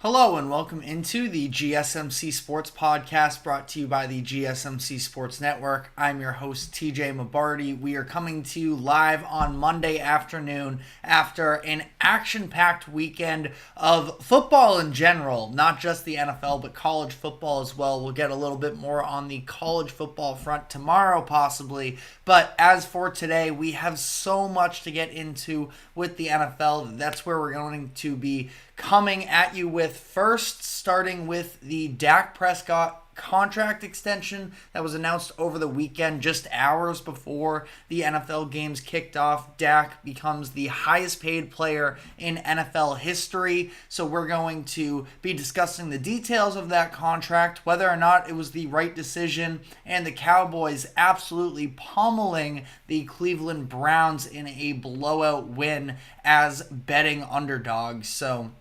Hello and welcome into the GSMC Sports Podcast brought to you by the GSMC Sports Network. I'm your host, TJ Mabarty. We are coming to you live on Monday afternoon after an action-packed weekend of football in general, not just the NFL, but college football as well. We'll get a little bit more on the college football front tomorrow possibly, but as for today, we have so much to get into with the NFL. That's where we're going to be coming at you with first, starting with the Dak Prescott contract extension that was announced over the weekend, just hours before the NFL games kicked off. Dak becomes the highest paid player in NFL history. So we're going to be discussing the details of that contract, whether or not it was the right decision, and the Cowboys absolutely pummeling the Cleveland Browns in a blowout win as betting underdogs. So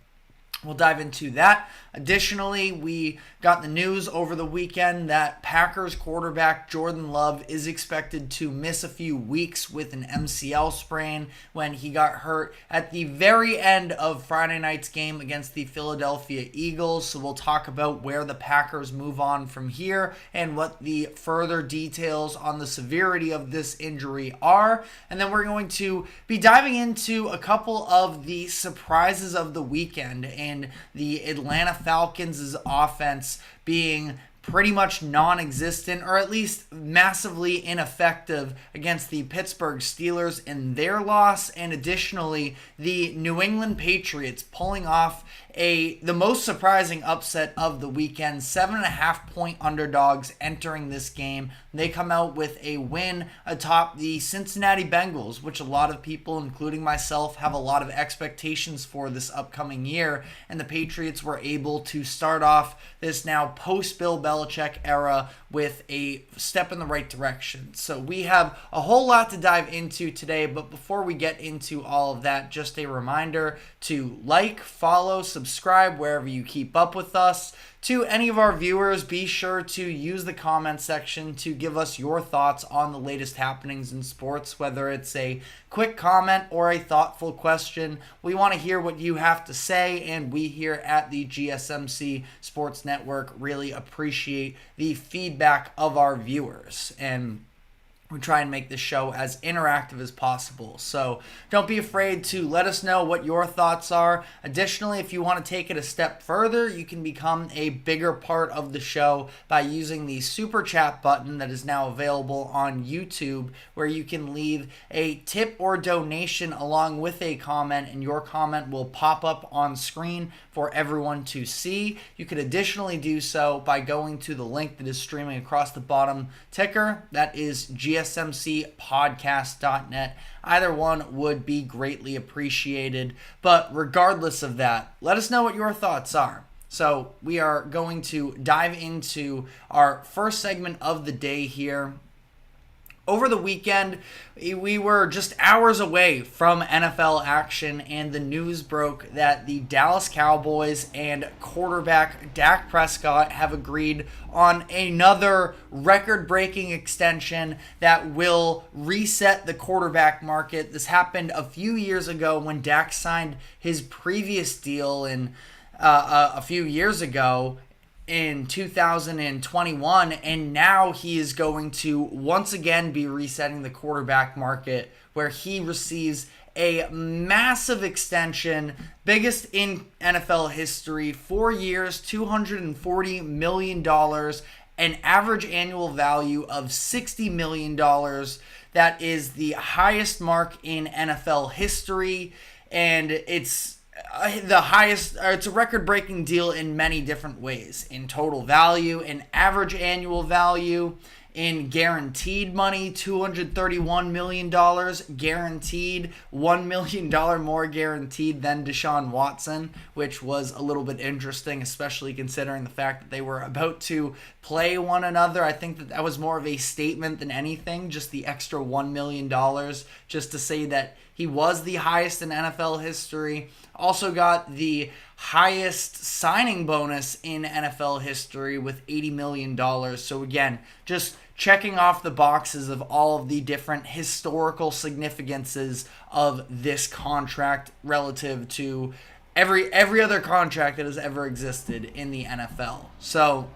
we'll dive into that. Additionally, we got the news over the weekend that Packers quarterback Jordan Love is expected to miss a few weeks with an MCL sprain when he got hurt at the very end of Friday night's game against the Philadelphia Eagles. So we'll talk about where the Packers move on from here and what the further details on the severity of this injury are. And then we're going to be diving into a couple of the surprises of the weekend and the Atlanta Falcons' offense being pretty much non-existent, or at least massively ineffective against the Pittsburgh Steelers in their loss, and additionally the New England Patriots pulling off the most surprising upset of the weekend. 7.5-point underdogs entering this game. They come out with a win atop the Cincinnati Bengals, which a lot of people, including myself, have a lot of expectations for this upcoming year. And the Patriots were able to start off this now post-Bill Belichick era with a step in the right direction. So we have a whole lot to dive into today, but before we get into all of that, just a reminder to like, follow, subscribe wherever you keep up with us. To any of our viewers, be sure to use the comment section to give us your thoughts on the latest happenings in sports, whether it's a quick comment or a thoughtful question. We want to hear what you have to say, and we here at the GSMC Sports Network really appreciate the feedback of our viewers, and we try and make this show as interactive as possible. So don't be afraid to let us know what your thoughts are. Additionally, if you want to take it a step further, you can become a bigger part of the show by using the super chat button that is now available on YouTube, where you can leave a tip or donation along with a comment, and your comment will pop up on screen for everyone to see. You could additionally do so by going to the link that is streaming across the bottom ticker. That is gsmcpodcast.net. Either one would be greatly appreciated. But regardless of that, let us know what your thoughts are. So we are going to dive into our first segment of the day here. Over the weekend, we were just hours away from NFL action, and the news broke that the Dallas Cowboys and quarterback Dak Prescott have agreed on another record-breaking extension that will reset the quarterback market. This happened a few years ago when Dak signed his previous deal a few years ago in 2021, and now he is going to once again be resetting the quarterback market, where he receives a massive extension, biggest in NFL history, 4 years, $240 million, an average annual value of $60 million. That is the highest mark in NFL history, and it's the highest, or it's a record-breaking deal in many different ways. In total value, in average annual value, in guaranteed money, $231 million guaranteed, $1 million more guaranteed than Deshaun Watson, which was a little bit interesting, especially considering the fact that they were about to play one another. I think that was more of a statement than anything, just the extra $1 million, just to say that he was the highest in NFL history. Also got the highest signing bonus in NFL history with $80 million. So again, just checking off the boxes of all of the different historical significances of this contract relative to every other contract that has ever existed in the NFL. So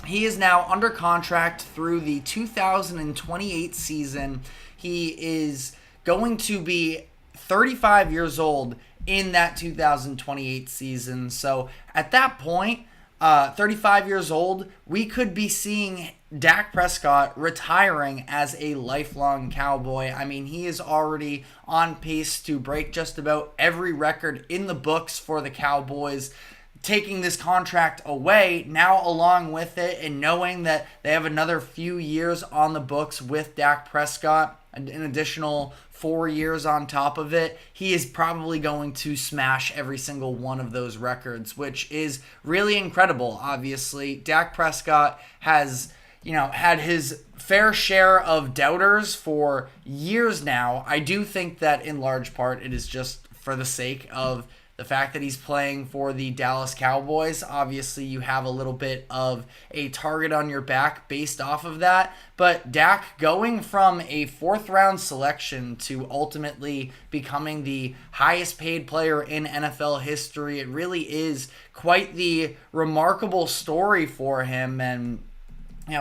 he is now under contract through the 2028 season. He is going to be 35 years old in that 2028 season. So at that point, 35 years old, we could be seeing Dak Prescott retiring as a lifelong Cowboy. I mean, he is already on pace to break just about every record in the books for the Cowboys. Taking this contract away now, along with it, and knowing that they have another few years on the books with Dak Prescott, an additional 4 years on top of it, he is probably going to smash every single one of those records, which is really incredible. Obviously, Dak Prescott has, had his fair share of doubters for years now. I do think that in large part it is just for the sake of the fact that he's playing for the Dallas Cowboys. Obviously, you have a little bit of a target on your back based off of that. But Dak going from a fourth-round selection to ultimately becoming the highest paid player in NFL history, it really is quite the remarkable story for him, and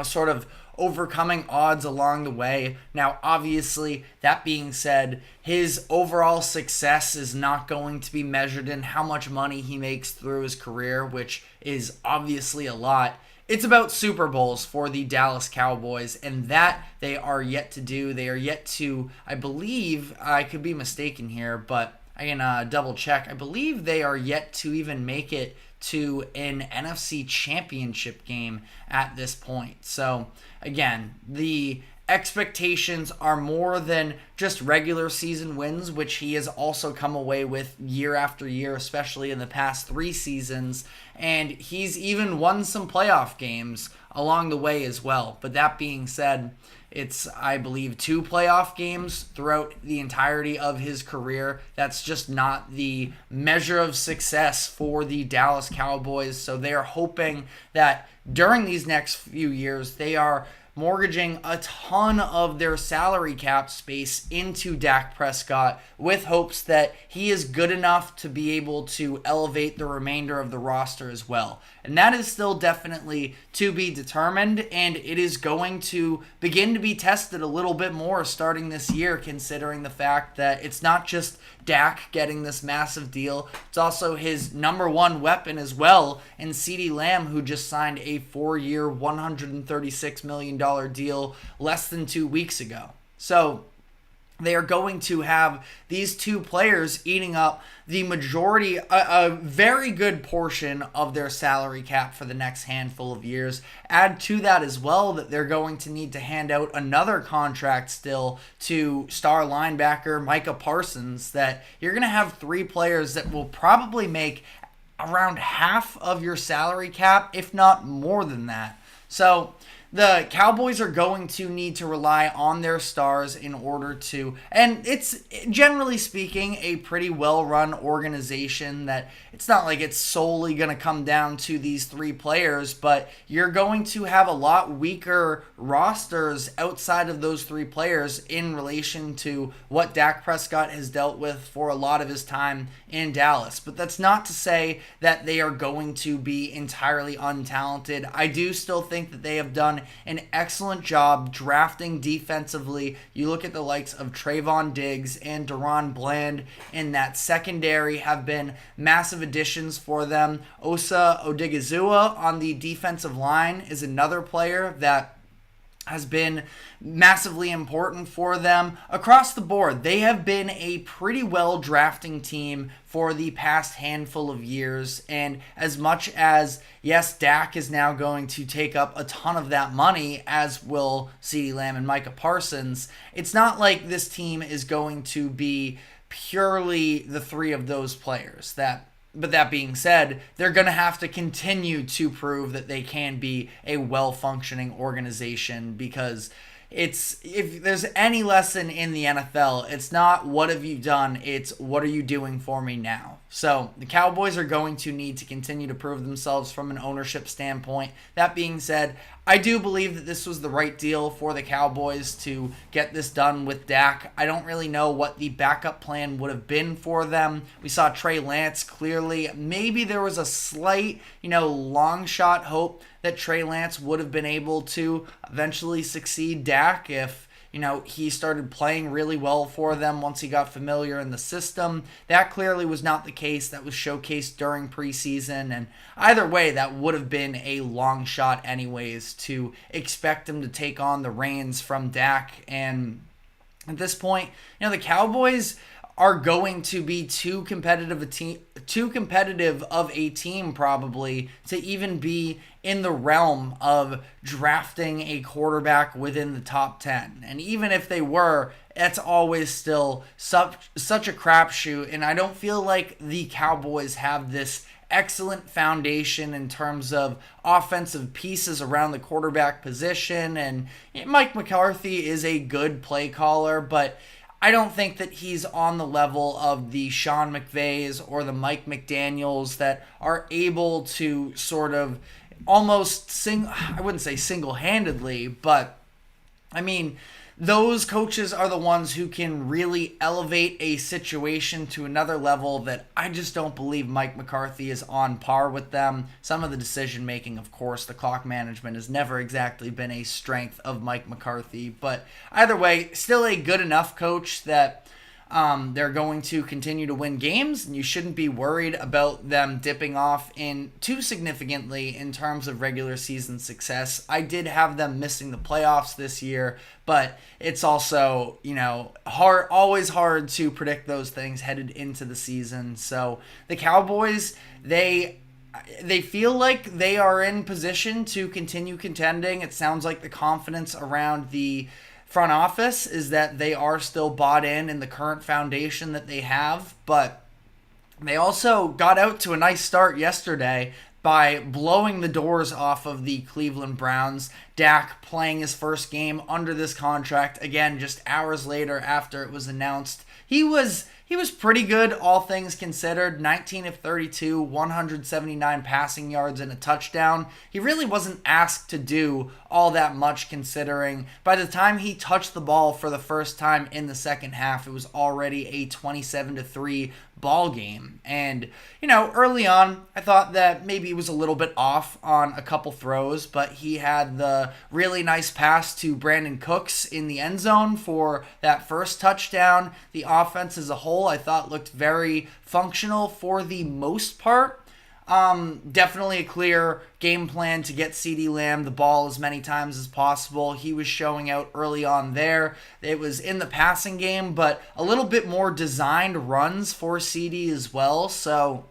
sort of overcoming odds along the way. Now, obviously, that being said, his overall success is not going to be measured in how much money he makes through his career, which is obviously a lot. It's about Super Bowls for the Dallas Cowboys, and that they are yet to do. They are yet to, I believe, I could be mistaken here, but I can double check. I believe they are yet to even make it to an NFC championship game at this point. So again, the expectations are more than just regular season wins, which he has also come away with year after year, especially in the past 3 seasons. And he's even won some playoff games along the way as well. But that being said, it's, I believe, 2 playoff games throughout the entirety of his career. That's just not the measure of success for the Dallas Cowboys. So they are hoping that during these next few years, they are mortgaging a ton of their salary cap space into Dak Prescott with hopes that he is good enough to be able to elevate the remainder of the roster as well. And that is still definitely to be determined, and it is going to begin to be tested a little bit more starting this year, considering the fact that it's not just Dak getting this massive deal, it's also his number one weapon as well, in CeeDee Lamb, who just signed a 4-year, $136 million deal less than 2 weeks ago. So they are going to have these 2 players eating up the majority, a very good portion of their salary cap for the next handful of years. Add to that as well that they're going to need to hand out another contract still to star linebacker Micah Parsons, that you're going to have 3 players that will probably make around half of your salary cap, if not more than that. So the Cowboys are going to need to rely on their stars in order to, and it's generally speaking a pretty well-run organization, that it's not like it's solely going to come down to these 3 players, but you're going to have a lot weaker rosters outside of those 3 players in relation to what Dak Prescott has dealt with for a lot of his time in Dallas. But that's not to say that they are going to be entirely untalented. I do still think that they have done an excellent job drafting defensively. You look at the likes of Trayvon Diggs and Deron Bland in that secondary have been massive additions for them. Osa Odigizua on the defensive line is another player that has been massively important for them. Across the board, they have been a pretty well drafting team for the past handful of years. And as much as, yes, Dak is now going to take up a ton of that money, as will CeeDee Lamb and Micah Parsons, it's not like this team is going to be purely the 3 of those players. But that being said, they're going to have to continue to prove that they can be a well-functioning organization, because it's, if there's any lesson in the NFL, it's not what have you done, it's what are you doing for me now. So the Cowboys are going to need to continue to prove themselves from an ownership standpoint. That being said, I do believe that this was the right deal for the Cowboys to get this done with Dak. I don't really know what the backup plan would have been for them. We saw Trey Lance clearly. Maybe there was a slight, long shot hope that Trey Lance would have been able to eventually succeed Dak if he started playing really well for them once he got familiar in the system. That clearly was not the case. That was showcased during preseason. And either way, that would have been a long shot anyways to expect him to take on the reins from Dak. And at this point, the Cowboys are going to be too competitive of a team probably to even be in the realm of drafting a quarterback within the top 10. And even if they were, it's always still such a crapshoot. And I don't feel like the Cowboys have this excellent foundation in terms of offensive pieces around the quarterback position. And Mike McCarthy is a good play caller, but I don't think that he's on the level of the Sean McVays or the Mike McDaniels that are able to sort of almost I wouldn't say single-handedly, but those coaches are the ones who can really elevate a situation to another level that I just don't believe Mike McCarthy is on par with them. Some of the decision making, of course, the clock management has never exactly been a strength of Mike McCarthy, but either way, still a good enough coach that they're going to continue to win games, and you shouldn't be worried about them dipping off in too significantly in terms of regular season success. I did have them missing the playoffs this year, but it's also, always hard to predict those things headed into the season. So the Cowboys, they feel like they are in position to continue contending. It sounds like the confidence around the front office is that they are still bought in the current foundation that they have, but they also got out to a nice start yesterday by blowing the doors off of the Cleveland Browns. Dak playing his first game under this contract, again, just hours later after it was announced. He was pretty good, all things considered. 19 of 32, 179 passing yards and a touchdown. He really wasn't asked to do all that much, considering by the time he touched the ball for the first time in the second half, it was already a 27-3 ball game. And, early on, I thought that maybe he was a little bit off on a couple throws, but he had the really nice pass to Brandon Cooks in the end zone for that first touchdown. The offense as a whole, I thought, looked very functional for the most part. Definitely a clear game plan to get CeeDee Lamb the ball as many times as possible. He was showing out early on there. It was in the passing game, but a little bit more designed runs for CeeDee as well. So,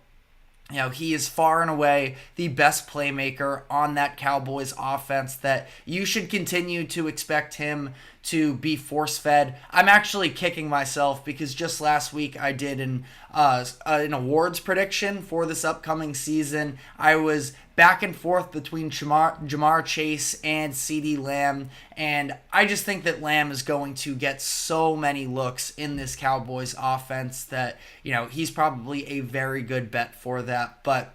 he is far and away the best playmaker on that Cowboys offense that you should continue to expect him to be force-fed. I'm actually kicking myself because just last week I did an awards prediction for this upcoming season. I was back and forth between Jamar Chase and CeeDee Lamb, and I just think that Lamb is going to get so many looks in this Cowboys offense that, he's probably a very good bet for that. But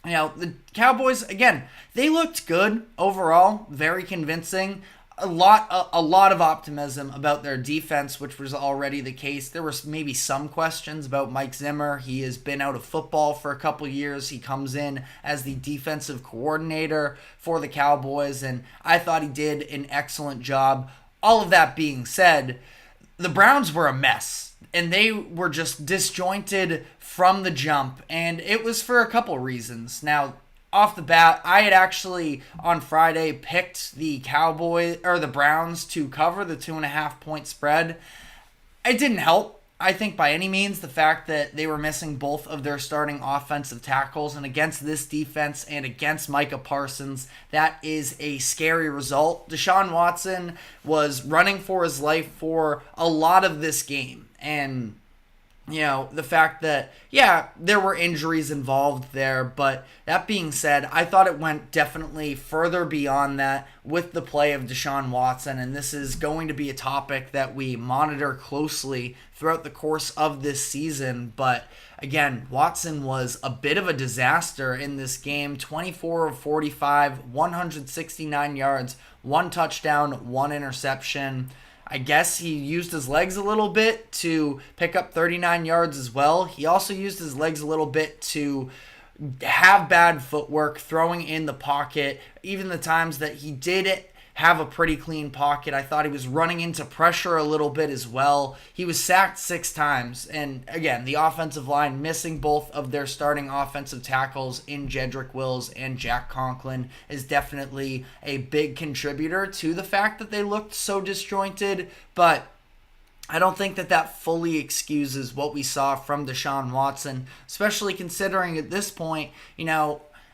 the Cowboys, again, they looked good overall, very convincing. A lot of optimism about their defense, which was already the case. There were maybe some questions about Mike Zimmer. He has been out of football for a couple years. He comes in as the defensive coordinator for the Cowboys, and I thought he did an excellent job. All of that being said, the Browns were a mess, and they were just disjointed from the jump, and it was for a couple reasons. Now, off the bat, I had actually on Friday picked the Browns to cover the 2.5 point spread. It didn't help, I think, by any means, the fact that they were missing both of their starting offensive tackles, and against this defense and against Micah Parsons, that is a scary result. Deshaun Watson was running for his life for a lot of this game, and the fact that, yeah, there were injuries involved there, but that being said, I thought it went definitely further beyond that with the play of Deshaun Watson, and this is going to be a topic that we monitor closely throughout the course of this season. But again, Watson was a bit of a disaster in this game. 24 of 45, 169 yards, one touchdown, one interception. I guess he used his legs a little bit to pick up 39 yards as well. He also used his legs a little bit to have bad footwork, throwing in the pocket. Even the times that he did have a pretty clean pocket, I thought he was running into pressure a little bit as well. He was sacked 6 times. And again, the offensive line missing both of their starting offensive tackles in Jedrick Wills and Jack Conklin is definitely a big contributor to the fact that they looked so disjointed. But I don't think that fully excuses what we saw from Deshaun Watson, especially considering at this point,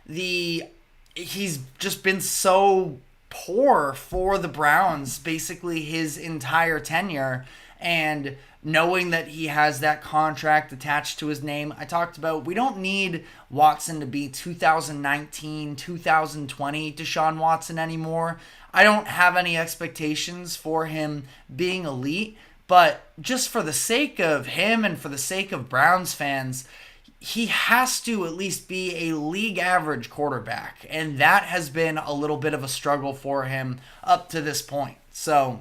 he's just been so poor for the Browns basically his entire tenure, and knowing that he has that contract attached to his name. I talked about, we don't need Watson to be 2019, 2020 Deshaun Watson anymore. I don't have any expectations for him being elite, but just for the sake of him and for the sake of Browns fans, he has to at least be a league average quarterback. And that has been a little bit of a struggle for him up to this point. So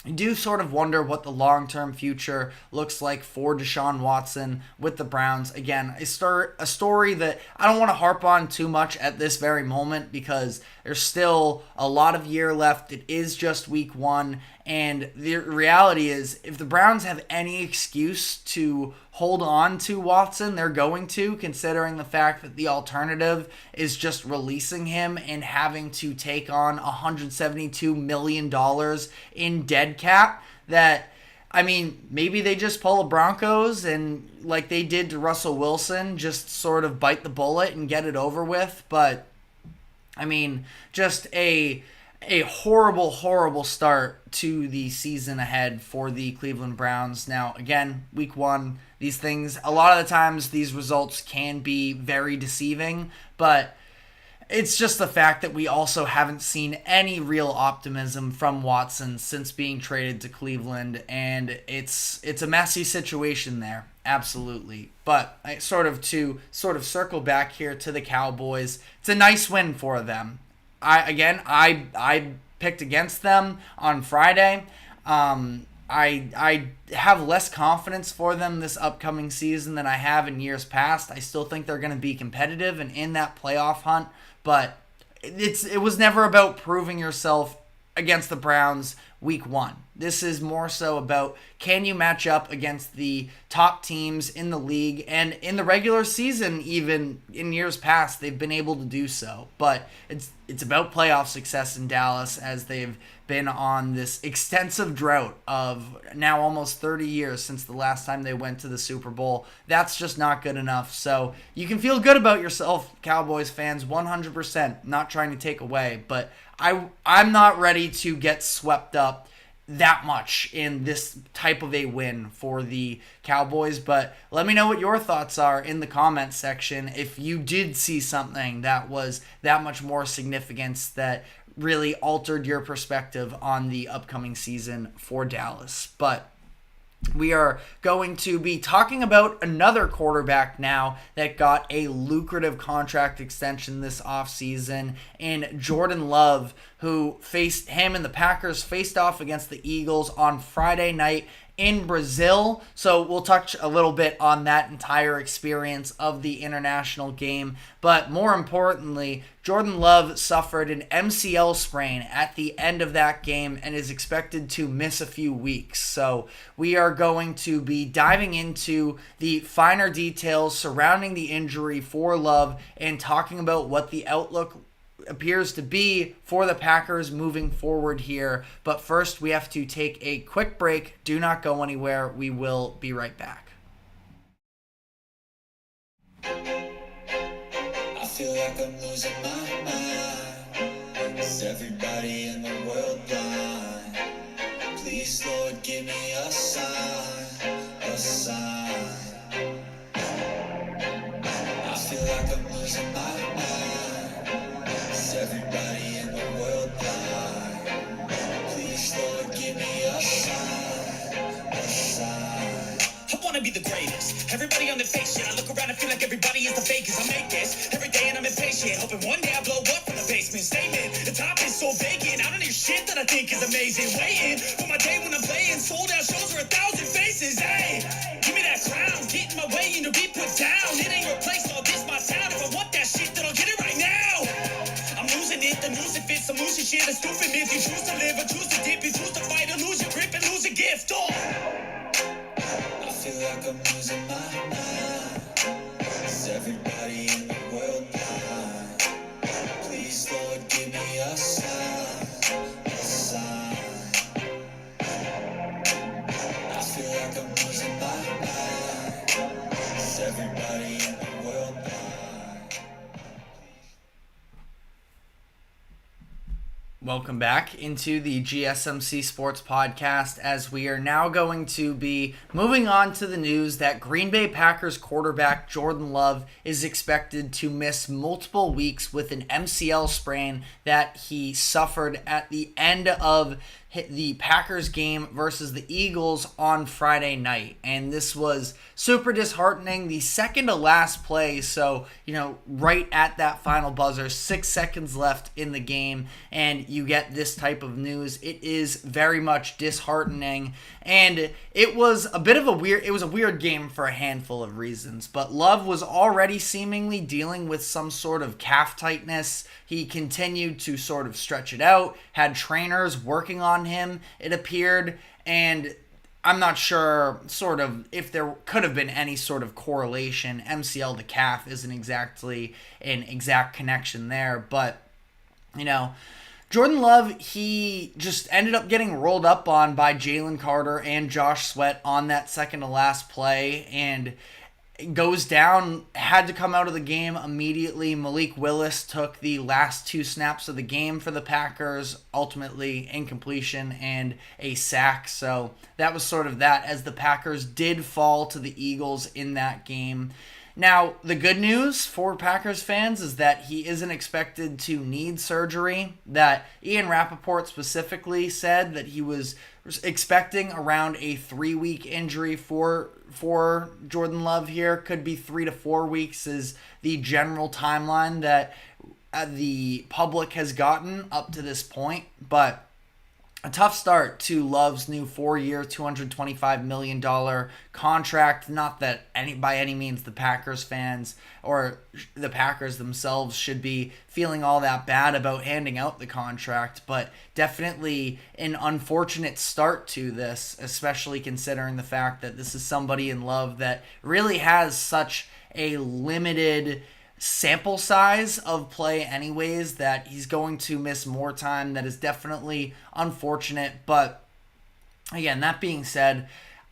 I do sort of wonder what the long-term future looks like for Deshaun Watson with the Browns. Again, a story that I don't want to harp on too much at this very moment because there's still a lot of year left. It is just week 1. And the reality is, if the Browns have any excuse to hold on to Watson, they're going to, considering the fact that the alternative is just releasing him and having to take on $172 million in dead cap. That, I mean, maybe they just pull a Broncos and, like they did to Russell Wilson, just sort of bite the bullet and get it over with. But, I mean, just a horrible, horrible start to the season ahead for the Cleveland Browns. Now, again, week 1, these things, a lot of the times these results can be very deceiving, but it's just the fact that we also haven't seen any real optimism from Watson since being traded to Cleveland, and it's a messy situation there, absolutely. But to circle back here to the Cowboys, it's a nice win for them. I picked against them on Friday. I have less confidence for them this upcoming season than I have in years past. I still think they're going to be competitive and in that playoff hunt, but it was never about proving yourself against the Browns week 1. This is more so about, can you match up against the top teams in the league? And in the regular season, even in years past, they've been able to do so. But it's about playoff success in Dallas, as they've been on this extensive drought of now almost 30 years since the last time they went to the Super Bowl. That's just not good enough. So you can feel good about yourself, Cowboys fans, 100%, not trying to take away. But I'm not ready to get swept up that much in this type of a win for the Cowboys. But let me know what your thoughts are in the comments section if you did see something that was that much more significance that really altered your perspective on the upcoming season for Dallas. But we are going to be talking about another quarterback now that got a lucrative contract extension this offseason in Jordan Love, who him and the Packers faced off against the Eagles on Friday night in Brazil. So we'll touch a little bit on that entire experience of the international game. But more importantly, Jordan Love suffered an MCL sprain at the end of that game and is expected to miss a few weeks. So we are going to be diving into the finer details surrounding the injury for Love and talking about what the outlook appears to be for the Packers moving forward here. But first, we have to take a quick break. Do not go anywhere. We will be right back. I feel like I'm losing my mind. Is everybody in the world blind? Please, Lord, give me a sign, a sign. like I'm losing my mind. Is everybody in the world blind? Please, Lord, give me a sign, a sign. I wanna be the greatest. Everybody on the face shit. I look around and feel like everybody is the fakest. I make this every day and I'm impatient. Hoping one day I blow up from the basement. Statement, the top is so vacant. I don't hear shit that I think is amazing. Waiting for my day when I'm playing. Sold out shows for 1,000 faces. Hey, give me that crown. Get in my way and to be put down. It ain't replaced all this my sound. If I want that shit, then I'll get it right now. I'm losing it, the news it fits. I'm losing shit. A stupid myth. You choose to live or choose to dip. You choose to fight or lose your grip and lose a gift. Oh. I feel like I'm losing my mind. Is everybody in the world blind? Please, Lord, give me a sign, a sign. I feel like I'm losing my mind. Is everybody in the world blind? Welcome back into the GSMC Sports Podcast, as we are now going to be moving on to the news that Green Bay Packers quarterback Jordan Love is expected to miss multiple weeks with an MCL sprain that he suffered at the end of the Packers game versus the Eagles on Friday night. And this was super disheartening. The second to last play, so, right at that final buzzer, 6 seconds left in the game, and you get this type of news. It is very much disheartening. And it was a weird game for a handful of reasons. But Love was already seemingly dealing with some sort of calf tightness. He continued to sort of stretch it out, had trainers working on him, it appeared, and I'm not sure sort of if there could have been any sort of correlation. MCL to calf isn't exactly an exact connection there, but, Jordan Love, he just ended up getting rolled up on by Jalen Carter and Josh Sweat on that second to last play, and goes down, had to come out of the game immediately. Malik Willis took the last 2 snaps of the game for the Packers, ultimately incompletion and a sack. So that was sort of that, as the Packers did fall to the Eagles in that game. Now, the good news for Packers fans is that he isn't expected to need surgery. That Ian Rappaport specifically said that he was expecting around a 3-week injury for Jordan Love here. Could be 3 to 4 weeks is the general timeline that the public has gotten up to this point. But a tough start to Love's new 4-year, $225 million contract. Not that by any means the Packers fans or the Packers themselves should be feeling all that bad about handing out the contract, but definitely an unfortunate start to this, especially considering the fact that this is somebody in Love that really has such a limited sample size of play anyways, that he's going to miss more time. That is definitely unfortunate. But again, that being said,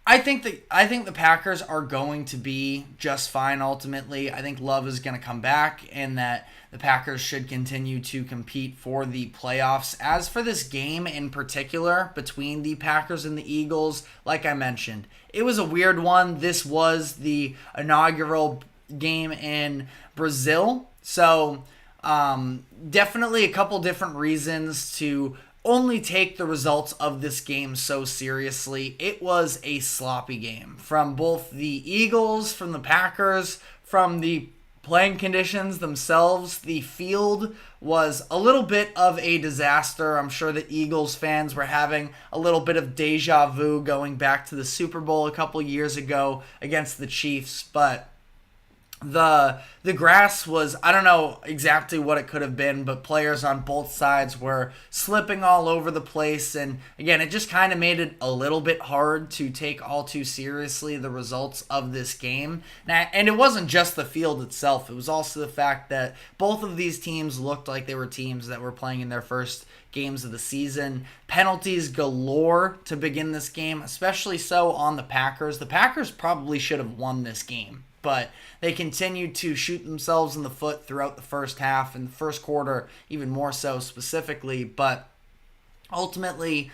I think the Packers are going to be just fine ultimately. I think Love is going to come back, and that the Packers should continue to compete for the playoffs. As for this game in particular between the Packers and the Eagles, like I mentioned, it was a weird one. This was the inaugural game in Brazil, so definitely a couple different reasons to only take the results of this game so seriously. It was a sloppy game from both the Eagles, from the Packers, from the playing conditions themselves. The field was a little bit of a disaster. I'm sure the Eagles fans were having a little bit of deja vu going back to the Super Bowl a couple years ago against the Chiefs, but the grass was, I don't know exactly what it could have been, but players on both sides were slipping all over the place. And again, it just kind of made it a little bit hard to take all too seriously the results of this game. Now, and it wasn't just the field itself. It was also the fact that both of these teams looked like they were teams that were playing in their first games of the season. Penalties galore to begin this game, especially so on the Packers. The Packers probably should have won this game, but they continued to shoot themselves in the foot throughout the first half and the first quarter, even more so specifically. But ultimately,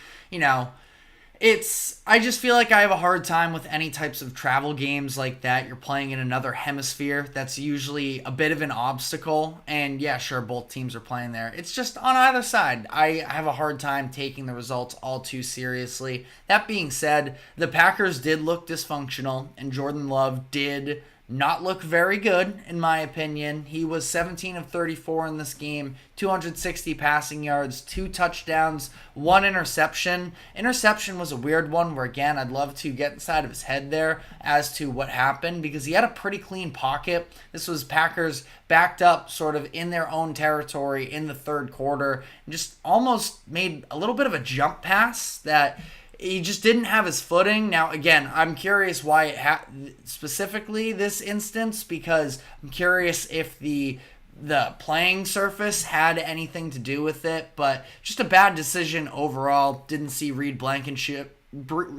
I just feel like I have a hard time with any types of travel games like that. You're playing in another hemisphere. That's usually a bit of an obstacle. And yeah, sure, both teams are playing there. It's just on either side. I have a hard time taking the results all too seriously. That being said, the Packers did look dysfunctional, and Jordan Love did not look very good, in my opinion. He was 17 of 34 in this game, 260 passing yards, 2 touchdowns, 1 interception. Interception was a weird one where, again, I'd love to get inside of his head there as to what happened because he had a pretty clean pocket. This was Packers backed up sort of in their own territory in the third quarter and just almost made a little bit of a jump pass that he just didn't have his footing. Now, again, I'm curious why specifically this instance, because I'm curious if the playing surface had anything to do with it, but just a bad decision overall. Didn't see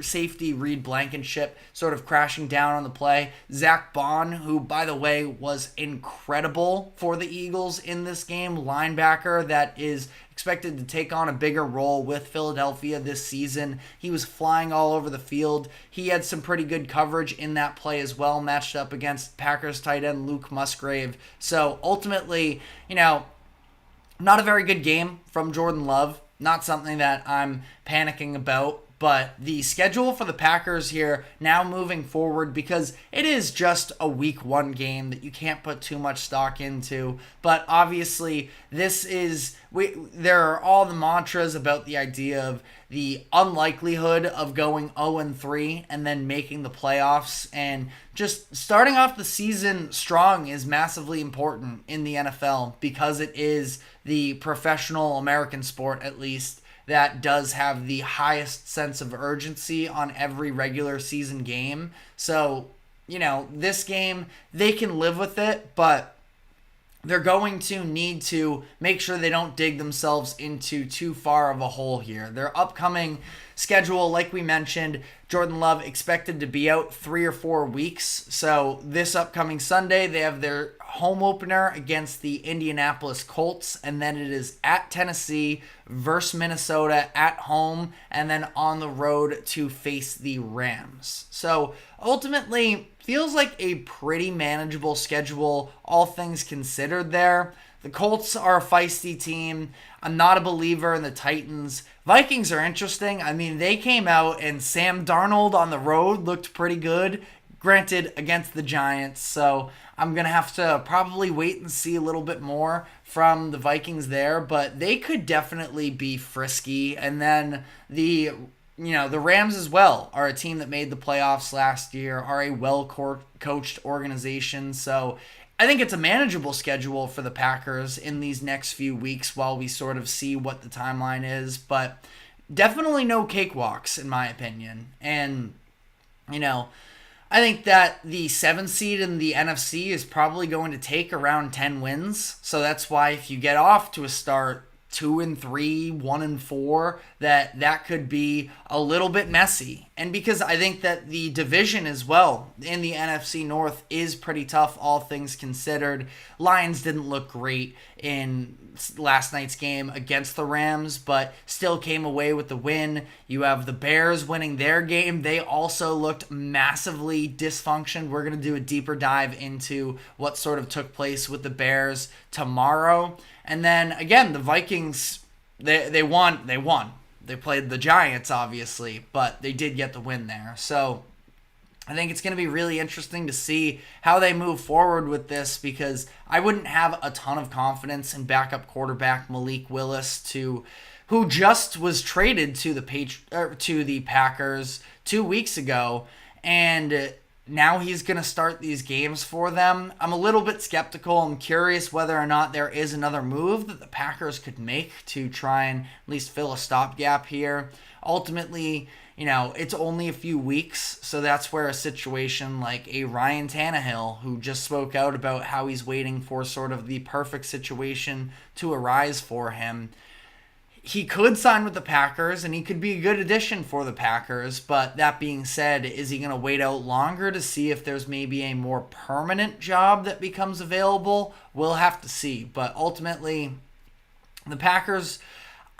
safety Reed Blankenship sort of crashing down on the play. Zach Bond, who, by the way, was incredible for the Eagles in this game, linebacker that is expected to take on a bigger role with Philadelphia this season. He was flying all over the field. He had some pretty good coverage in that play as well, matched up against Packers tight end Luke Musgrave. So ultimately, not a very good game from Jordan Love. Not something that I'm panicking about. But the schedule for the Packers here now moving forward, because it is just a week 1 game that you can't put too much stock into. But obviously, there are all the mantras about the idea of the unlikelihood of going 0-3 and then making the playoffs. And just starting off the season strong is massively important in the NFL because it is the professional American sport, at least, that does have the highest sense of urgency on every regular season game. So, this game, they can live with it, but they're going to need to make sure they don't dig themselves into too far of a hole here. Their upcoming schedule, like we mentioned, Jordan Love expected to be out 3 or 4 weeks. So this upcoming Sunday, they have their home opener against the Indianapolis Colts, and then it is at Tennessee versus Minnesota at home, and then on the road to face the Rams. So ultimately, feels like a pretty manageable schedule, all things considered there. The Colts are a feisty team. I'm not a believer in the Titans. Vikings are interesting. I mean, they came out and Sam Darnold on the road looked pretty good. Granted, against the Giants, so I'm going to have to probably wait and see a little bit more from the Vikings there, but they could definitely be frisky. And then the Rams as well are a team that made the playoffs last year, are a well-coached organization, so I think it's a manageable schedule for the Packers in these next few weeks while we sort of see what the timeline is, but definitely no cakewalks in my opinion. And, I think that the 7th seed in the NFC is probably going to take around 10 wins. So that's why if you get off to a start 2-3, 1-4, that could be a little bit messy. And because I think that the division as well in the NFC North is pretty tough, all things considered. Lions didn't look great in last night's game against the Rams, but still came away with the win. You have the Bears winning their game. They also looked massively dysfunctional. We're going to do a deeper dive into what sort of took place with the Bears tomorrow. And then, again, the Vikings, they won. They played the Giants, obviously, but they did get the win there. So I think it's going to be really interesting to see how they move forward with this, because I wouldn't have a ton of confidence in backup quarterback Malik Willis, who just was traded to the Packers 2 weeks ago, and now he's going to start these games for them. I'm a little bit skeptical. I'm curious whether or not there is another move that the Packers could make to try and at least fill a stopgap here. Ultimately, it's only a few weeks, so that's where a situation like a Ryan Tannehill, who just spoke out about how he's waiting for sort of the perfect situation to arise for him, he could sign with the Packers, and he could be a good addition for the Packers, but that being said, is he going to wait out longer to see if there's maybe a more permanent job that becomes available? We'll have to see, but ultimately, the Packers,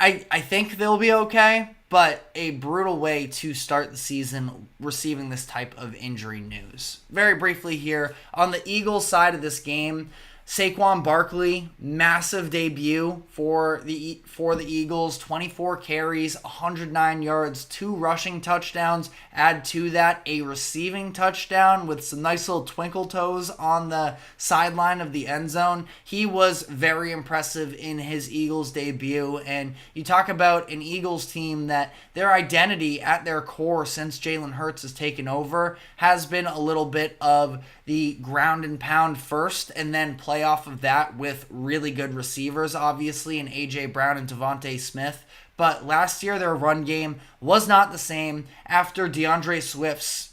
I think they'll be okay, but a brutal way to start the season receiving this type of injury news. Very briefly here, on the Eagles side of this game, Saquon Barkley, massive debut for the Eagles, 24 carries, 109 yards, 2 rushing touchdowns. Add to that a receiving touchdown with some nice little twinkle toes on the sideline of the end zone. He was very impressive in his Eagles debut, and you talk about an Eagles team that their identity at their core since Jalen Hurts has taken over has been a little bit of the ground and pound first, and then play off of that with really good receivers, obviously, in A.J. Brown and Devontae Smith. But last year, their run game was not the same after DeAndre Swift's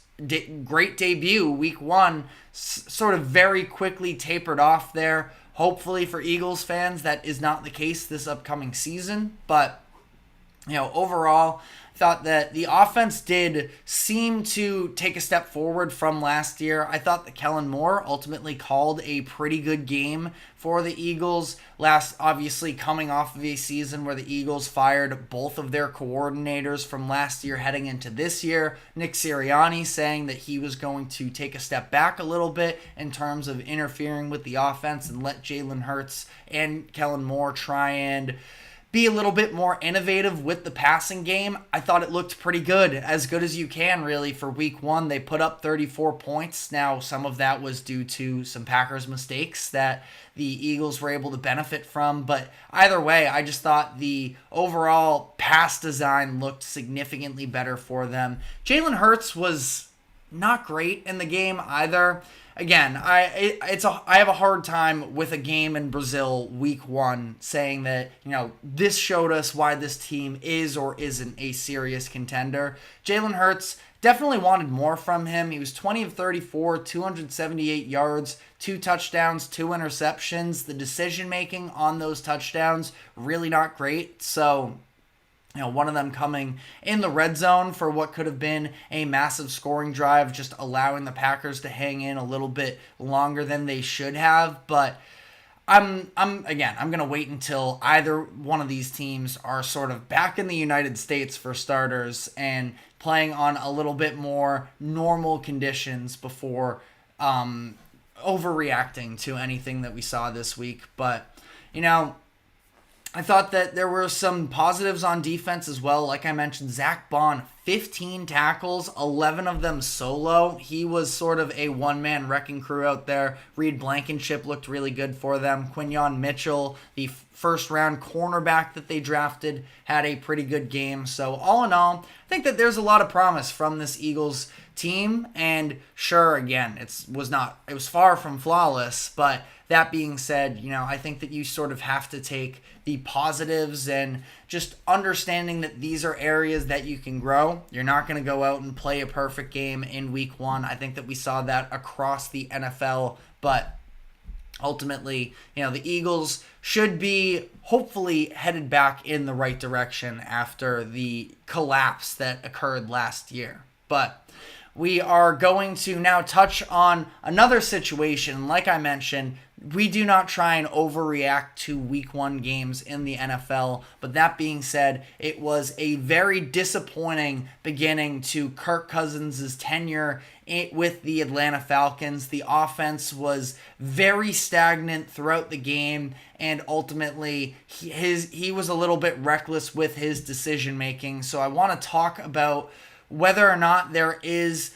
great debut, week 1, sort of very quickly tapered off there. Hopefully for Eagles fans, that is not the case this upcoming season. But, overall, thought that the offense did seem to take a step forward from last year. I thought that Kellen Moore ultimately called a pretty good game for the Eagles. Obviously coming off of a season where the Eagles fired both of their coordinators from last year heading into this year. Nick Sirianni saying that he was going to take a step back a little bit in terms of interfering with the offense and let Jalen Hurts and Kellen Moore try and be a little bit more innovative with the passing game. I thought it looked pretty good as you can, really, for week 1. They put up 34 points. Now, some of that was due to some Packers mistakes that the Eagles were able to benefit from. But either way, I just thought the overall pass design looked significantly better for them. Jalen Hurts was not great in the game either. Again, I have a hard time with a game in Brazil week 1 saying that, this showed us why this team is or isn't a serious contender. Jalen Hurts definitely wanted more from him. He was 20 of 34, 278 yards, 2 touchdowns, 2 interceptions. The decision making on those touchdowns, really not great. So, one of them coming in the red zone for what could have been a massive scoring drive, just allowing the Packers to hang in a little bit longer than they should have. But I'm going to wait until either one of these teams are sort of back in the United States for starters and playing on a little bit more normal conditions before overreacting to anything that we saw this week. But, I thought that there were some positives on defense as well. Like I mentioned, Zach Bond, 15 tackles, 11 of them solo. He was sort of a one-man wrecking crew out there. Reed Blankenship looked really good for them. Quinyon Mitchell, the first-round cornerback that they drafted, had a pretty good game. So all in all, I think that there's a lot of promise from this Eagles team. And sure, again, it was far from flawless, but that being said, I think that you sort of have to take the positives and just understanding that these are areas that you can grow. You're not going to go out and play a perfect game in week 1. I think that we saw that across the NFL, but ultimately, the Eagles should be hopefully headed back in the right direction after the collapse that occurred last year. But we are going to now touch on another situation. Like I mentioned, we do not try and overreact to week 1 games in the NFL. But that being said, it was a very disappointing beginning to Kirk Cousins' tenure with the Atlanta Falcons. The offense was very stagnant throughout the game, and ultimately he was a little bit reckless with his decision making. So I want to talk about whether or not there is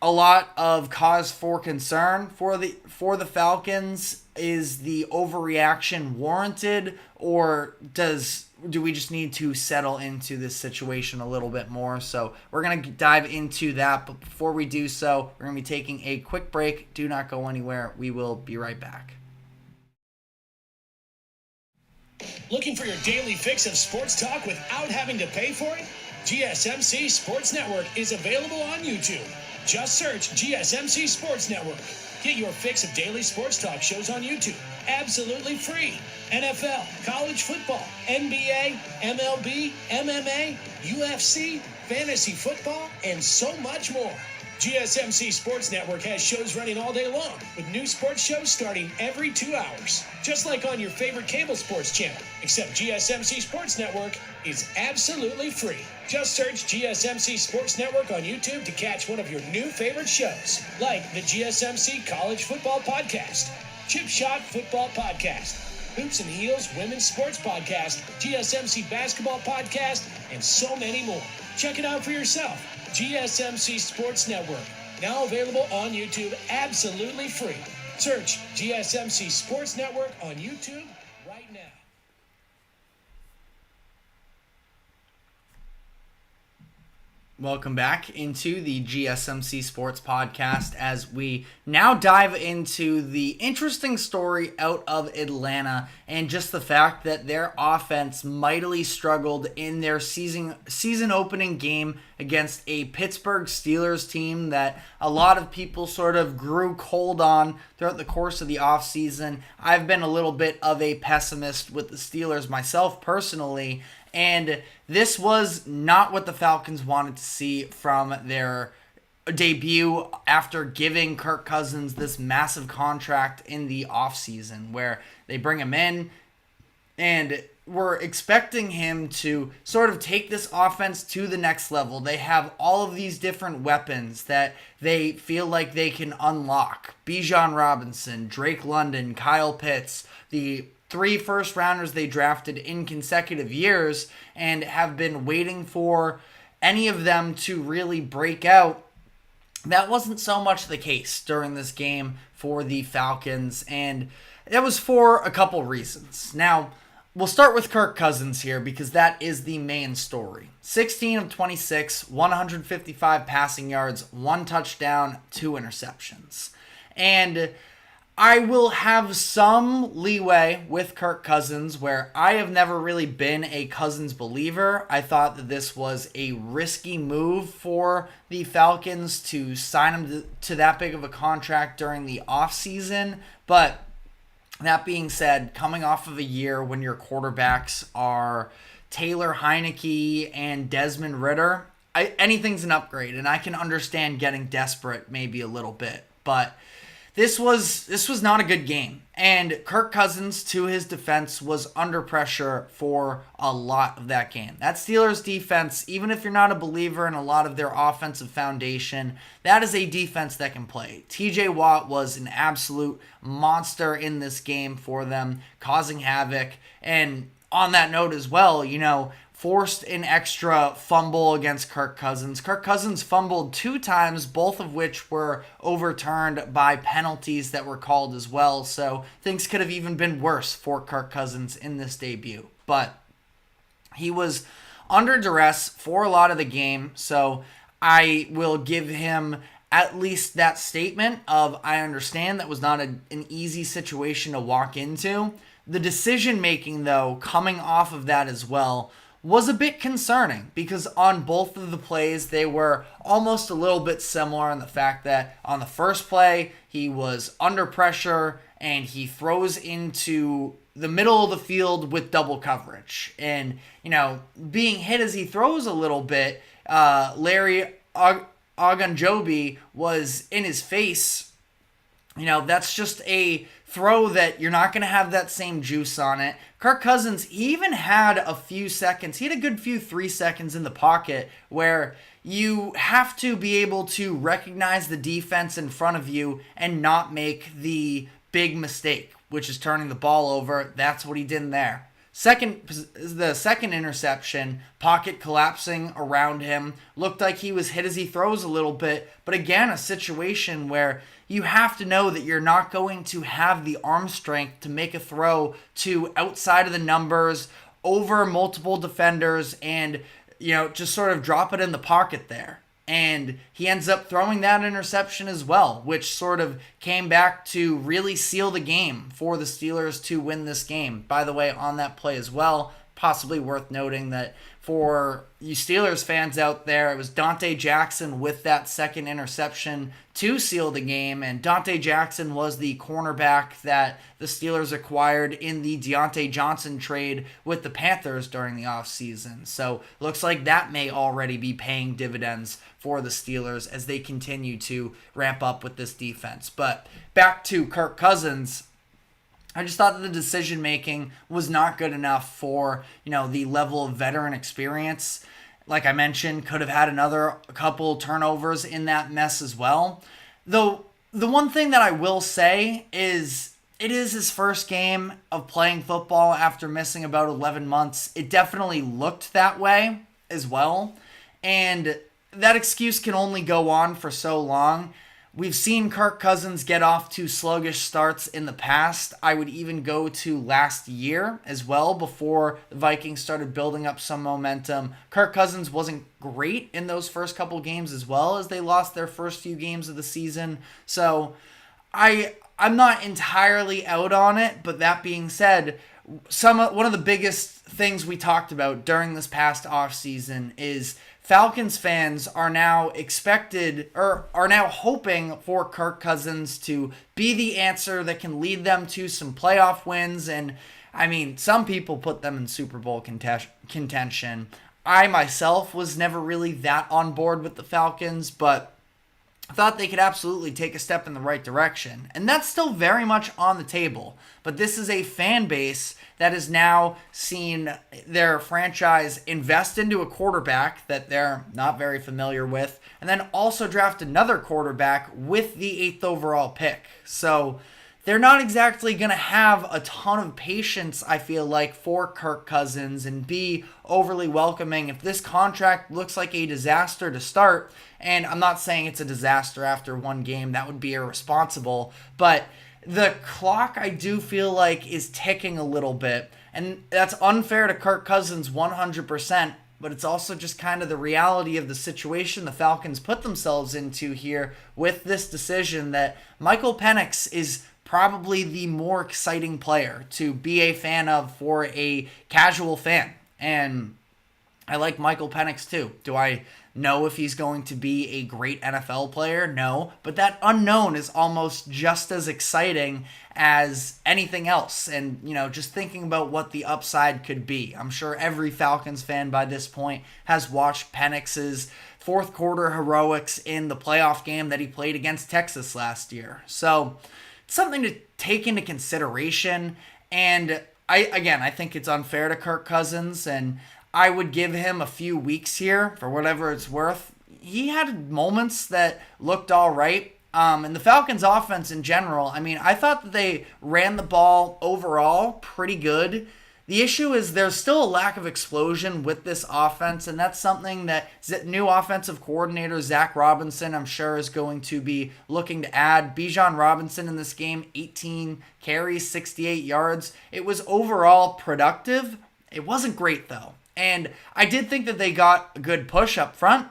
a lot of cause for concern for the Falcons. Is the overreaction warranted, or do we just need to settle into this situation a little bit more? So we're going to dive into that, but before we do so, we're going to be taking a quick break. Do not go anywhere. We will be right back. Looking for your daily fix of sports talk without having to pay for it? GSMC Sports Network is available on YouTube. Just search GSMC Sports Network. Get your fix of daily sports talk shows on YouTube, absolutely free. NFL, college football, NBA, MLB, MMA, UFC, fantasy football, and so much more. GSMC Sports Network has shows running all day long, with new sports shows starting every 2 hours. Just like on your favorite cable sports channel, except GSMC Sports Network is absolutely free. Just search GSMC Sports Network on YouTube to catch one of your new favorite shows, like the GSMC College Football Podcast, Chip Shot Football Podcast, Hoops and Heels Women's Sports Podcast, GSMC Basketball Podcast, and so many more. Check it out for yourself. GSMC Sports Network, now available on YouTube absolutely free. Search GSMC Sports Network on YouTube right now. Welcome back into the GSMC Sports Podcast as we now dive into the interesting story out of Atlanta and just the fact that their offense mightily struggled in their season opening game against a Pittsburgh Steelers team that a lot of people sort of grew cold on throughout the course of the offseason. I've been a little bit of a pessimist with the Steelers myself personally, and this was not what the Falcons wanted to see from their debut after giving Kirk Cousins this massive contract in the offseason, where they bring him in and we're expecting him to sort of take this offense to the next level. They have all of these different weapons that they feel like they can unlock. Bijan Robinson, Drake London, Kyle Pitts, the 3 first-rounders they drafted in consecutive years, and have been waiting for any of them to really break out. That wasn't so much the case during this game for the Falcons, and that was for a couple reasons. Now, we'll start with Kirk Cousins here because that is the main story. 16 of 26, 155 passing yards, 1 touchdown, 2 interceptions. And I will have some leeway with Kirk Cousins, where I have never really been a Cousins believer. I thought that this was a risky move for the Falcons to sign him to that big of a contract during the offseason. But that being said, coming off of a year when your quarterbacks are Taylor Heineke and Desmond Ridder, anything's an upgrade, and I can understand getting desperate maybe a little bit. But This was not a good game, and Kirk Cousins, to his defense, was under pressure for a lot of that game. That Steelers defense, even if you're not a believer in a lot of their offensive foundation, that is a defense that can play. TJ Watt was an absolute monster in this game for them, causing havoc. And on that note as well, forced an extra fumble against Kirk Cousins. Kirk Cousins fumbled 2 times, both of which were overturned by penalties that were called as well. So things could have even been worse for Kirk Cousins in this debut. But he was under duress for a lot of the game, so I will give him at least that statement of, I understand that was not an easy situation to walk into. The decision making, though, coming off of that as well, was a bit concerning because on both of the plays, they were almost a little bit similar in the fact that on the first play, he was under pressure and he throws into the middle of the field with double coverage. And, being hit as he throws a little bit, Larry Ogunjobi was in his face. That's just a throw that you're not going to have that same juice on it. Kirk Cousins, he even had a few seconds. He had a good few 3 seconds in the pocket where you have to be able to recognize the defense in front of you and not make the big mistake, which is turning the ball over. That's what he did there. The second interception, pocket collapsing around him, looked like he was hit as he throws a little bit, but again, a situation where you have to know that you're not going to have the arm strength to make a throw to outside of the numbers, over multiple defenders, and, just sort of drop it in the pocket there. And he ends up throwing that interception as well, which sort of came back to really seal the game for the Steelers to win this game. By the way, on that play as well, possibly worth noting that for you Steelers fans out there, it was Dante Jackson with that second interception to seal the game, and Dante Jackson was the cornerback that the Steelers acquired in the Deontay Johnson trade with the Panthers during the offseason. So looks like that may already be paying dividends for the Steelers as they continue to ramp up with this defense. But back to Kirk Cousins, I just thought that the decision making was not good enough for, the level of veteran experience. Like I mentioned, could have had another couple turnovers in that mess as well. Though the one thing that I will say is it is his first game of playing football after missing about 11 months. It definitely looked that way as well. And that excuse can only go on for so long. We've seen Kirk Cousins get off to sluggish starts in the past. I would even go to last year as well, before the Vikings started building up some momentum. Kirk Cousins wasn't great in those first couple games as well, as they lost their first few games of the season. So I'm not entirely out on it, but that being said, one of the biggest things we talked about during this past offseason is Falcons fans are now hoping for Kirk Cousins to be the answer that can lead them to some playoff wins. And I mean, some people put them in Super Bowl contention. I myself was never really that on board with the Falcons, but I thought they could absolutely take a step in the right direction. And that's still very much on the table. But this is a fan base that has now seen their franchise invest into a quarterback that they're not very familiar with, and then also draft another quarterback with the 8th overall pick. So they're not exactly going to have a ton of patience, I feel like, for Kirk Cousins and be overly welcoming if this contract looks like a disaster to start. And I'm not saying it's a disaster after one game. That would be irresponsible. But the clock, I do feel like, is ticking a little bit. And that's unfair to Kirk Cousins 100%. But it's also just kind of the reality of the situation the Falcons put themselves into here with this decision that Michael Penix is probably the more exciting player to be a fan of for a casual fan. And I like Michael Penix too. Do I know if he's going to be a great NFL player? No. But that unknown is almost just as exciting as anything else. And, just thinking about what the upside could be. I'm sure every Falcons fan by this point has watched Penix's fourth quarter heroics in the playoff game that he played against Texas last year. So it's something to take into consideration. And I think it's unfair to Kirk Cousins, and I would give him a few weeks here for whatever it's worth. He had moments that looked all right. And the Falcons offense in general, I thought that they ran the ball overall pretty good. The issue is there's still a lack of explosion with this offense, and that's something that new offensive coordinator Zach Robinson, I'm sure, is going to be looking to add. Bijan Robinson in this game, 18 carries, 68 yards. It was overall productive. It wasn't great, though. And I did think that they got a good push up front.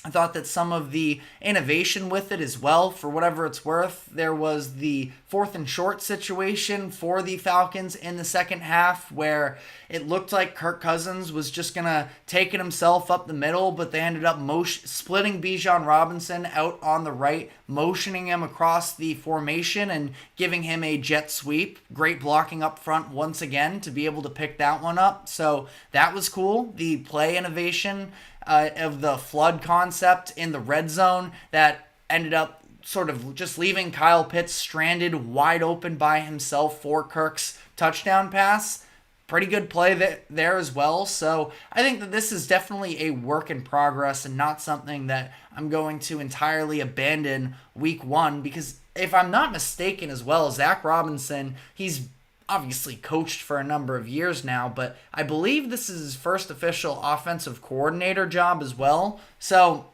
I thought that some of the innovation with it as well, for whatever it's worth, there was the 4th and short situation for the Falcons in the second half where it looked like Kirk Cousins was just going to take it himself up the middle, but they ended up splitting Bijan Robinson out on the right, motioning him across the formation and giving him a jet sweep. Great blocking up front once again to be able to pick that one up. So that was cool. The play innovation of the flood concept in the red zone that ended up sort of just leaving Kyle Pitts stranded wide open by himself for Kirk's touchdown pass. Pretty good play there as well. So I think that this is definitely a work in progress and not something that I'm going to entirely abandon week one, because if I'm not mistaken as well, Zach Robinson, he's obviously coached for a number of years now, but I believe this is his first official offensive coordinator job as well. So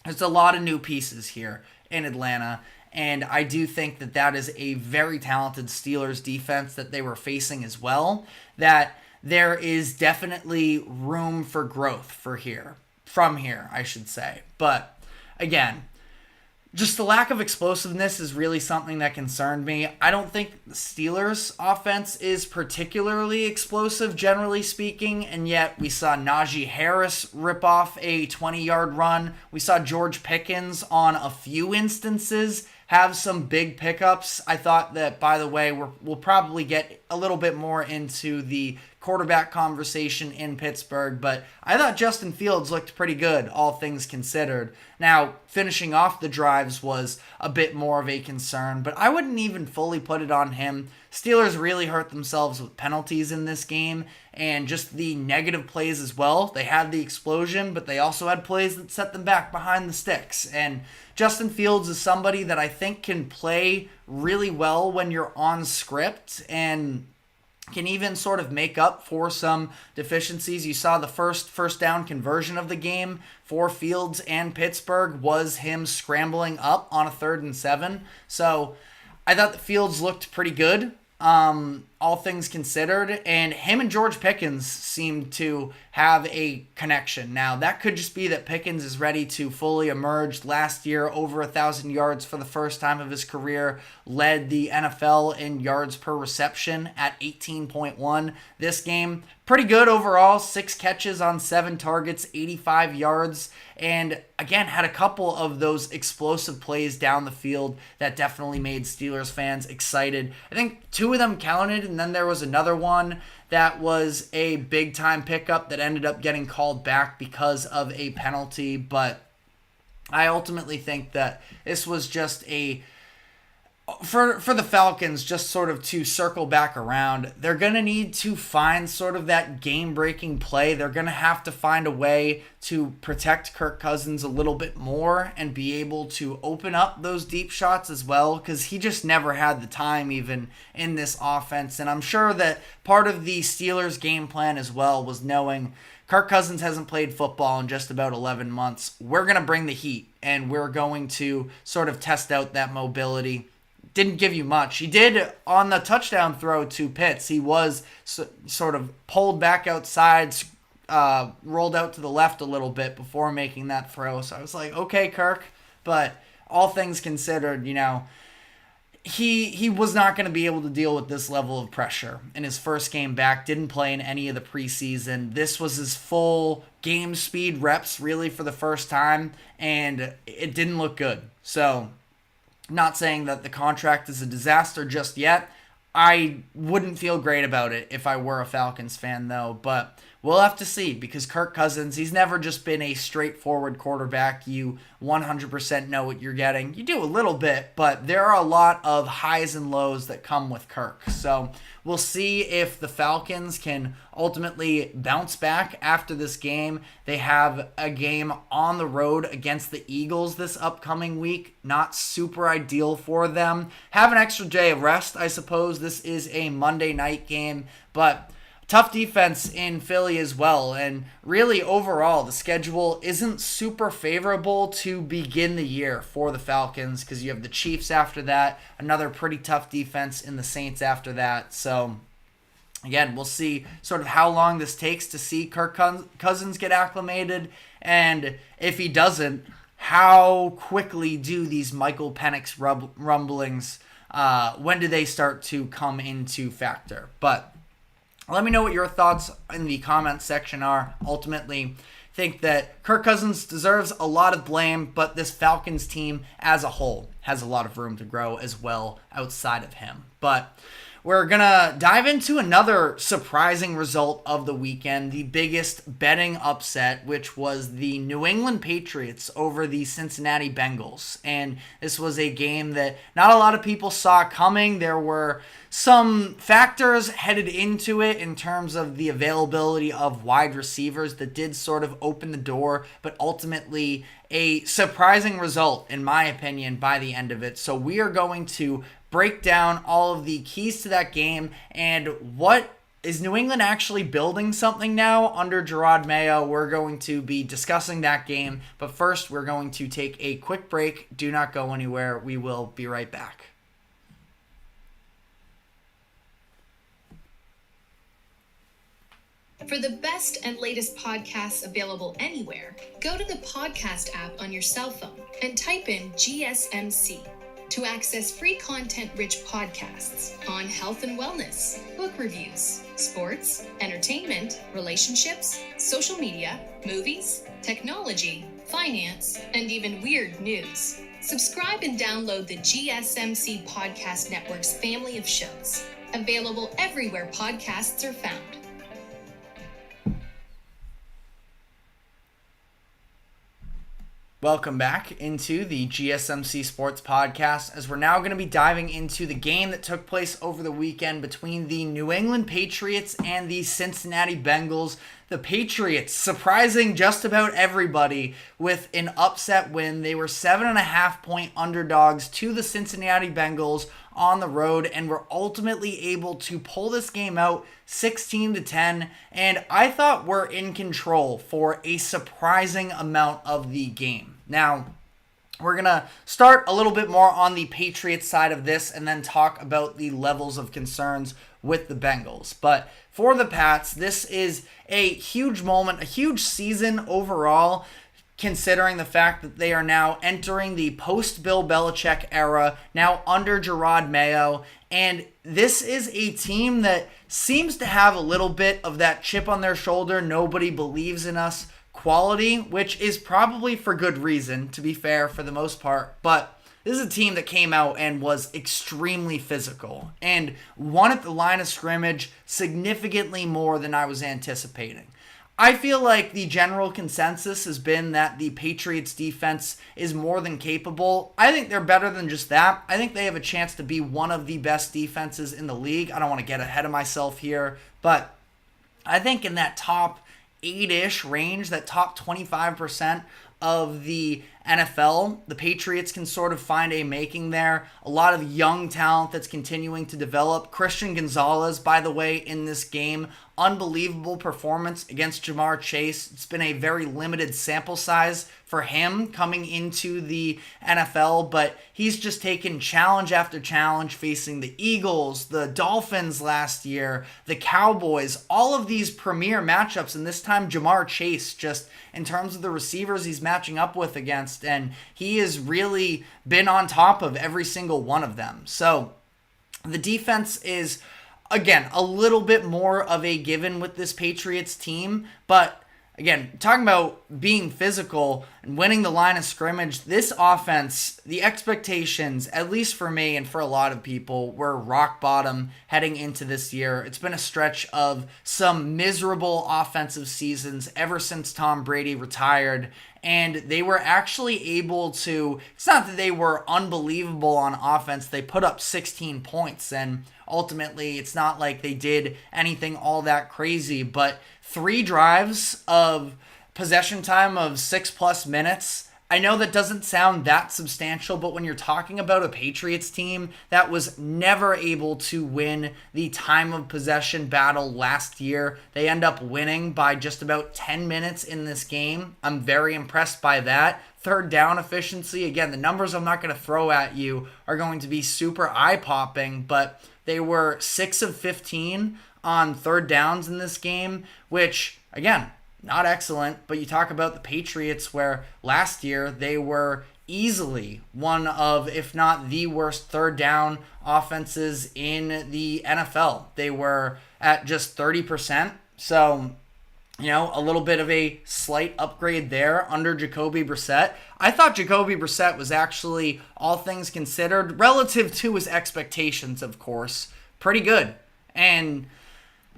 there's a lot of new pieces here in Atlanta, and I do think that that is a very talented Steelers defense that they were facing as well, that there is definitely room for growth from here, I should say. But again, Just the lack of explosiveness is really something that concerned me. I don't think the Steelers' offense is particularly explosive, generally speaking, and yet we saw Najee Harris rip off a 20-yard run. We saw George Pickens on a few instances have some big pickups. I thought that, by the way, we'll probably get a little bit more into the quarterback conversation in Pittsburgh, but I thought Justin Fields looked pretty good, all things considered. Now, finishing off the drives was a bit more of a concern, but I wouldn't even fully put it on him. Steelers really hurt themselves with penalties in this game, and just the negative plays as well. They had the explosion, but they also had plays that set them back behind the sticks, and Justin Fields is somebody that I think can play really well when you're on script, and can even sort of make up for some deficiencies. You saw the first down conversion of the game for Fields and Pittsburgh was him scrambling up on a 3rd and 7. So I thought the Fields looked pretty good, all things considered, and him and George Pickens seemed to have a connection. Now, that could just be that Pickens is ready to fully emerge. Last year, over 1,000 yards for the first time of his career, led the NFL in yards per reception at 18.1. This game, pretty good overall, 6 catches on 7 targets, 85 yards, and again, had a couple of those explosive plays down the field that definitely made Steelers fans excited. I think 2 of them counted, and then there was another one that was a big-time pickup that ended up getting called back because of a penalty, but I ultimately think that this was just for the Falcons, just sort of to circle back around, they're going to need to find sort of that game-breaking play. They're going to have to find a way to protect Kirk Cousins a little bit more and be able to open up those deep shots as well, because he just never had the time even in this offense. And I'm sure that part of the Steelers' game plan as well was knowing Kirk Cousins hasn't played football in just about 11 months. We're going to bring the heat, and we're going to sort of test out that mobility. Didn't give you much. He did on the touchdown throw to Pitts. He was sort of pulled back outside, rolled out to the left a little bit before making that throw. So I was like, okay, Kirk. But all things considered, he was not going to be able to deal with this level of pressure in his first game back. Didn't play in any of the preseason. This was his full game speed reps really for the first time, and it didn't look good. So not saying that the contract is a disaster just yet. I wouldn't feel great about it if I were a Falcons fan, though. But we'll have to see, because Kirk Cousins, he's never just been a straightforward quarterback. You 100% know what you're getting. You do a little bit, but there are a lot of highs and lows that come with Kirk. So we'll see if the Falcons can ultimately bounce back after this game. They have a game on the road against the Eagles this upcoming week. Not super ideal for them. Have an extra day of rest, I suppose. This is a Monday night game, but tough defense in Philly as well, and really overall the schedule isn't super favorable to begin the year for the Falcons, because you have the Chiefs after that, another pretty tough defense in the Saints after that. So again, we'll see sort of how long this takes to see Kirk Cousins get acclimated, and if he doesn't, how quickly do these Michael Penix rumblings, when do they start to come into factor? But let me know what your thoughts in the comments section are. Ultimately, think that Kirk Cousins deserves a lot of blame, but this Falcons team as a whole has a lot of room to grow as well outside of him. But we're going to dive into another surprising result of the weekend, the biggest betting upset, which was the New England Patriots over the Cincinnati Bengals. And this was a game that not a lot of people saw coming. There were some factors headed into it in terms of the availability of wide receivers that did sort of open the door, but ultimately a surprising result, in my opinion, by the end of it. So we are going to break down all of the keys to that game and what is New England actually building something now under Gerard Mayo. We're going to be discussing that game, but first we're going to take a quick break. Do not go anywhere. We will be right back. For the best and latest podcasts available anywhere, go to the podcast app on your cell phone and type in GSMC to access free content-rich podcasts on health and wellness, book reviews, sports, entertainment, relationships, social media, movies, technology, finance, and even weird news. Subscribe and download the GSMC Podcast Network's family of shows, available everywhere podcasts are found. Welcome back into the GSMC Sports Podcast, as we're now going to be diving into the game that took place over the weekend between the New England Patriots and the Cincinnati Bengals. The Patriots surprising just about everybody with an upset win. They were 7.5-point underdogs to the Cincinnati Bengals on the road and were ultimately able to pull this game out 16-10, and I thought were in control for a surprising amount of the game. Now, we're going to start a little bit more on the Patriots side of this and then talk about the levels of concerns with the Bengals. But for the Pats, this is a huge moment, a huge season overall, considering the fact that they are now entering the post-Bill Belichick era, now under Gerard Mayo. And this is a team that seems to have a little bit of that chip on their shoulder, nobody believes in us quality, which is probably for good reason, to be fair, for the most part. But this is a team that came out and was extremely physical and won at the line of scrimmage significantly more than I was anticipating. I feel like the general consensus has been that the Patriots defense is more than capable. I think they're better than just that. I think they have a chance to be one of the best defenses in the league. I don't want to get ahead of myself here, but I think in that top 8-ish range, that top 25% of the NFL, the Patriots can sort of find a making there. A lot of young talent that's continuing to develop. Christian Gonzalez, by the way, in this game, unbelievable performance against Jamar Chase. It's been a very limited sample size for him coming into the NFL, but he's just taken challenge after challenge, facing the Eagles, the Dolphins last year, the Cowboys, all of these premier matchups, and this time Jamar Chase, just in terms of the receivers he's matching up with against, and he has really been on top of every single one of them. So the defense is, again, a little bit more of a given with this Patriots team, but again, talking about being physical and winning the line of scrimmage, this offense, the expectations, at least for me and for a lot of people, were rock bottom heading into this year. It's been a stretch of some miserable offensive seasons ever since Tom Brady retired, and they were actually able to, it's not that they were unbelievable on offense, they put up 16 points, and ultimately it's not like they did anything all that crazy, but 3 drives of possession time of 6+ minutes. I know that doesn't sound that substantial, but when you're talking about a Patriots team that was never able to win the time of possession battle last year, they end up winning by just about 10 minutes in this game. I'm very impressed by that. Third down efficiency, again, the numbers I'm not going to throw at you are going to be super eye-popping, but they were 6 of 15 on third downs in this game, which, again, not excellent, but you talk about the Patriots where last year they were easily one of, if not the worst third down offenses in the NFL. They were at just 30%. So, you know, a little bit of a slight upgrade there under Jacoby Brissett. I thought Jacoby Brissett was actually, all things considered, relative to his expectations, of course, pretty good. And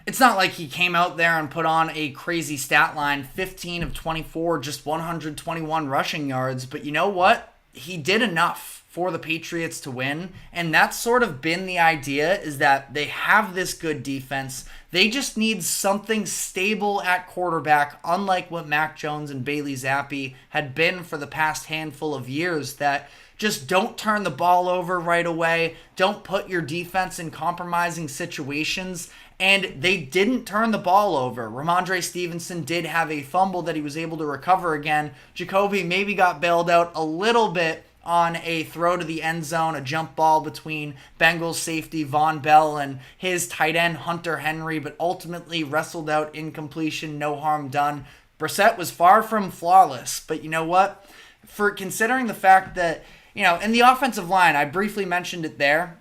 it's not like he came out there and put on a crazy stat line, 15 of 24, just 121 rushing yards. But you know what? He did enough for the Patriots to win. And that's sort of been the idea, is that they have this good defense. They just need something stable at quarterback, unlike what Mac Jones and Bailey Zappi had been for the past handful of years, that just don't turn the ball over right away. Don't put your defense in compromising situations. And they didn't turn the ball over. Ramondre Stevenson did have a fumble that he was able to recover again. Jacoby maybe got bailed out a little bit on a throw to the end zone, a jump ball between Bengals safety Von Bell and his tight end Hunter Henry, but ultimately wrestled out incompletion, no harm done. Brissett was far from flawless, but you know what? For considering the fact that, in the offensive line, I briefly mentioned it there,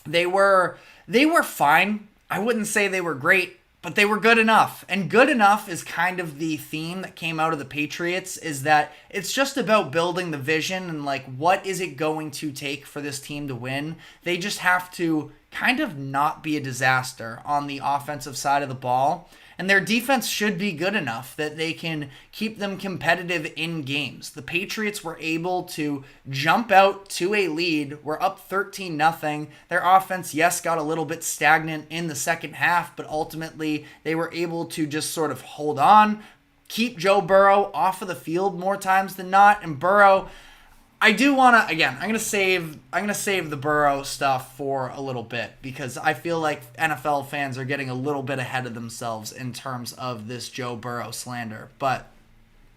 they were fine. I wouldn't say they were great, but they were good enough. And good enough is kind of the theme that came out of the Patriots, is that it's just about building the vision and what is it going to take for this team to win. They just have to kind of not be a disaster on the offensive side of the ball. And their defense should be good enough that they can keep them competitive in games. The Patriots were able to jump out to a lead. We're up 13-0. Their offense, yes, got a little bit stagnant in the second half, but ultimately they were able to just sort of hold on, keep Joe Burrow off of the field more times than not. And Burrow, I do want to, again, I'm going to save the Burrow stuff for a little bit, because I feel like NFL fans are getting a little bit ahead of themselves in terms of this Joe Burrow slander. But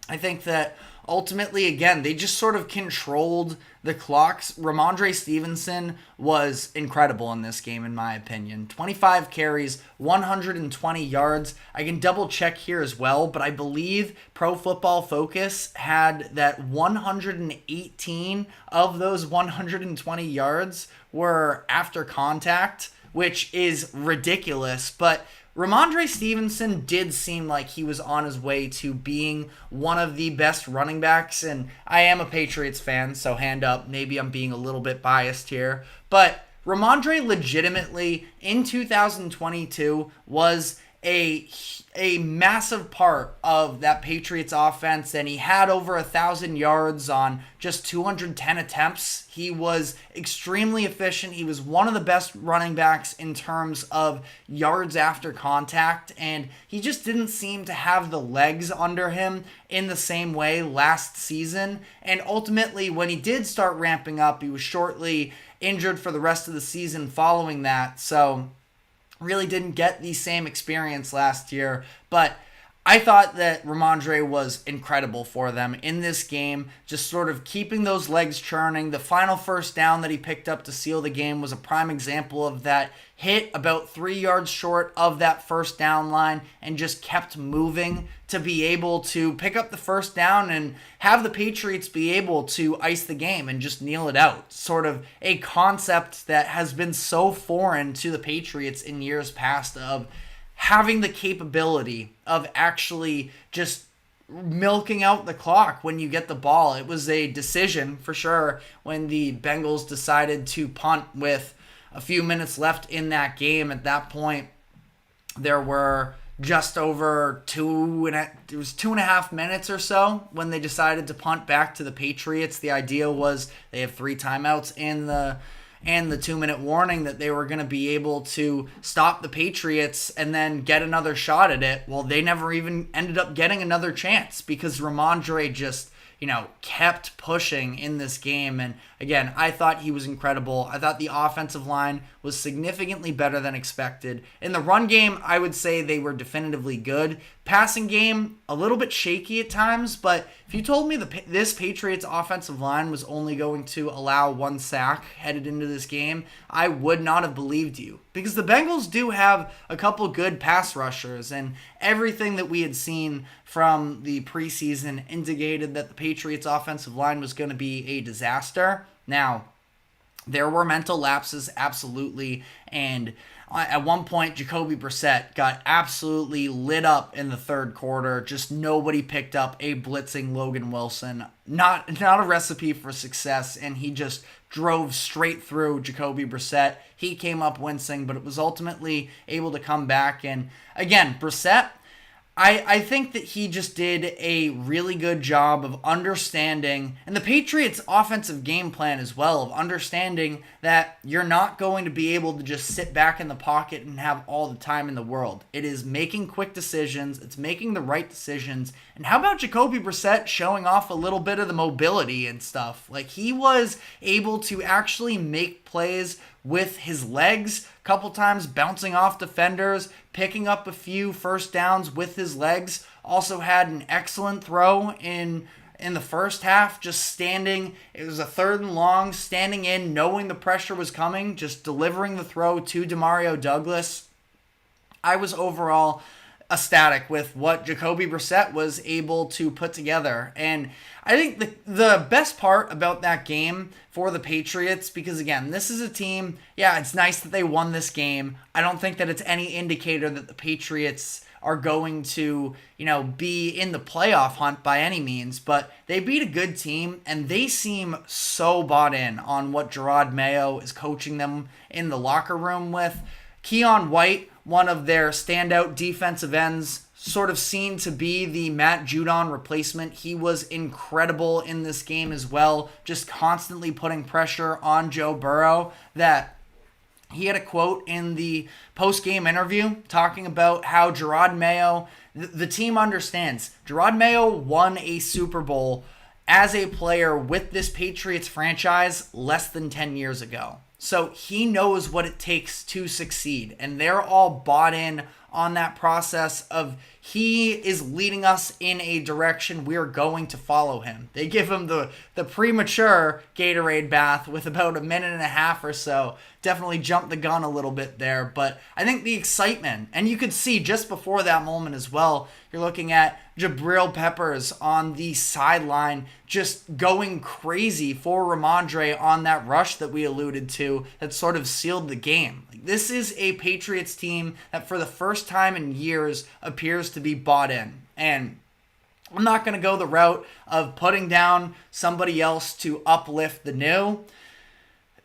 I think that ultimately, again, they just sort of controlled the clocks. Ramondre Stevenson was incredible in this game, in my opinion. 25 carries, 120 yards. I can double check here as well, but I believe Pro Football Focus had that 118 of those 120 yards were after contact, which is ridiculous. But Ramondre Stevenson did seem like he was on his way to being one of the best running backs, and I am a Patriots fan, so hand up, maybe I'm being a little bit biased here, but Ramondre legitimately in 2022 was a massive part of that Patriots offense, and he had over 1,000 yards on just 210 attempts. He was extremely efficient. He was one of the best running backs in terms of yards after contact, and he just didn't seem to have the legs under him in the same way last season. And ultimately, when he did start ramping up, he was shortly injured for the rest of the season following that. So really didn't get the same experience last year, but I thought that Ramondre was incredible for them in this game, just sort of keeping those legs churning. The final first down that he picked up to seal the game was a prime example of that. Hit about 3 yards short of that first down line and just kept moving to be able to pick up the first down and have the Patriots be able to ice the game and just kneel it out. Sort of a concept that has been so foreign to the Patriots in years past, of having the capability of actually just milking out the clock when you get the ball. It was a decision for sure when the Bengals decided to punt with a few minutes left in that game. At that point, there were just over 2.5 minutes or so when they decided to punt back to the Patriots. The idea was they have 3 timeouts and the 2-minute warning that they were going to be able to stop the Patriots and then get another shot at it. Well, they never even ended up getting another chance because Ramondre just, kept pushing in this game. And again, I thought he was incredible. I thought the offensive line was significantly better than expected. In the run game, I would say they were definitively good. Passing game, a little bit shaky at times, but if you told me this Patriots offensive line was only going to allow 1 sack headed into this game, I would not have believed you. Because the Bengals do have a couple good pass rushers, and everything that we had seen from the preseason indicated that the Patriots offensive line was going to be a disaster. Now, there were mental lapses, absolutely, and at one point, Jacoby Brissett got absolutely lit up in the third quarter. Just nobody picked up a blitzing Logan Wilson. Not a recipe for success, and he just drove straight through Jacoby Brissett. He came up wincing, but it was ultimately able to come back. And again, Brissett, I think that he just did a really good job of understanding, and the Patriots' offensive game plan as well, of understanding that you're not going to be able to just sit back in the pocket and have all the time in the world. It is making quick decisions. It's making the right decisions. And how about Jacoby Brissett showing off a little bit of the mobility and stuff? Like, he was able to actually make plays with his legs, a couple times bouncing off defenders, picking up a few first downs with his legs. Also had an excellent throw in in the first half, just standing. It was a 3rd and long, standing in, knowing the pressure was coming, just delivering the throw to Demario Douglas. I was overall ecstatic with what Jacoby Brissett was able to put together. And I think the best part about that game for the Patriots, because again, this is a team, yeah, it's nice that they won this game. I don't think that it's any indicator that the Patriots are going to, be in the playoff hunt by any means, but they beat a good team, and they seem so bought in on what Gerard Mayo is coaching them in the locker room with. Keon White, one of their standout defensive ends, sort of seen to be the Matt Judon replacement. He was incredible in this game as well, just constantly putting pressure on Joe Burrow. That he had a quote in the post-game interview talking about how Gerard Mayo, the team understands. Gerard Mayo won a Super Bowl as a player with this Patriots franchise less than 10 years ago. So he knows what it takes to succeed, and they're all bought in on that process of he is leading us in a direction we're going to follow him. They give him the premature Gatorade bath with about a minute and a half or so. Definitely jumped the gun a little bit there, but I think the excitement, and you could see just before that moment as well, you're looking at Jabril Peppers on the sideline just going crazy for Ramondre on that rush that we alluded to that sort of sealed the game. This is a Patriots team that for the first time in years appears to be bought in. And I'm not going to go the route of putting down somebody else to uplift the new,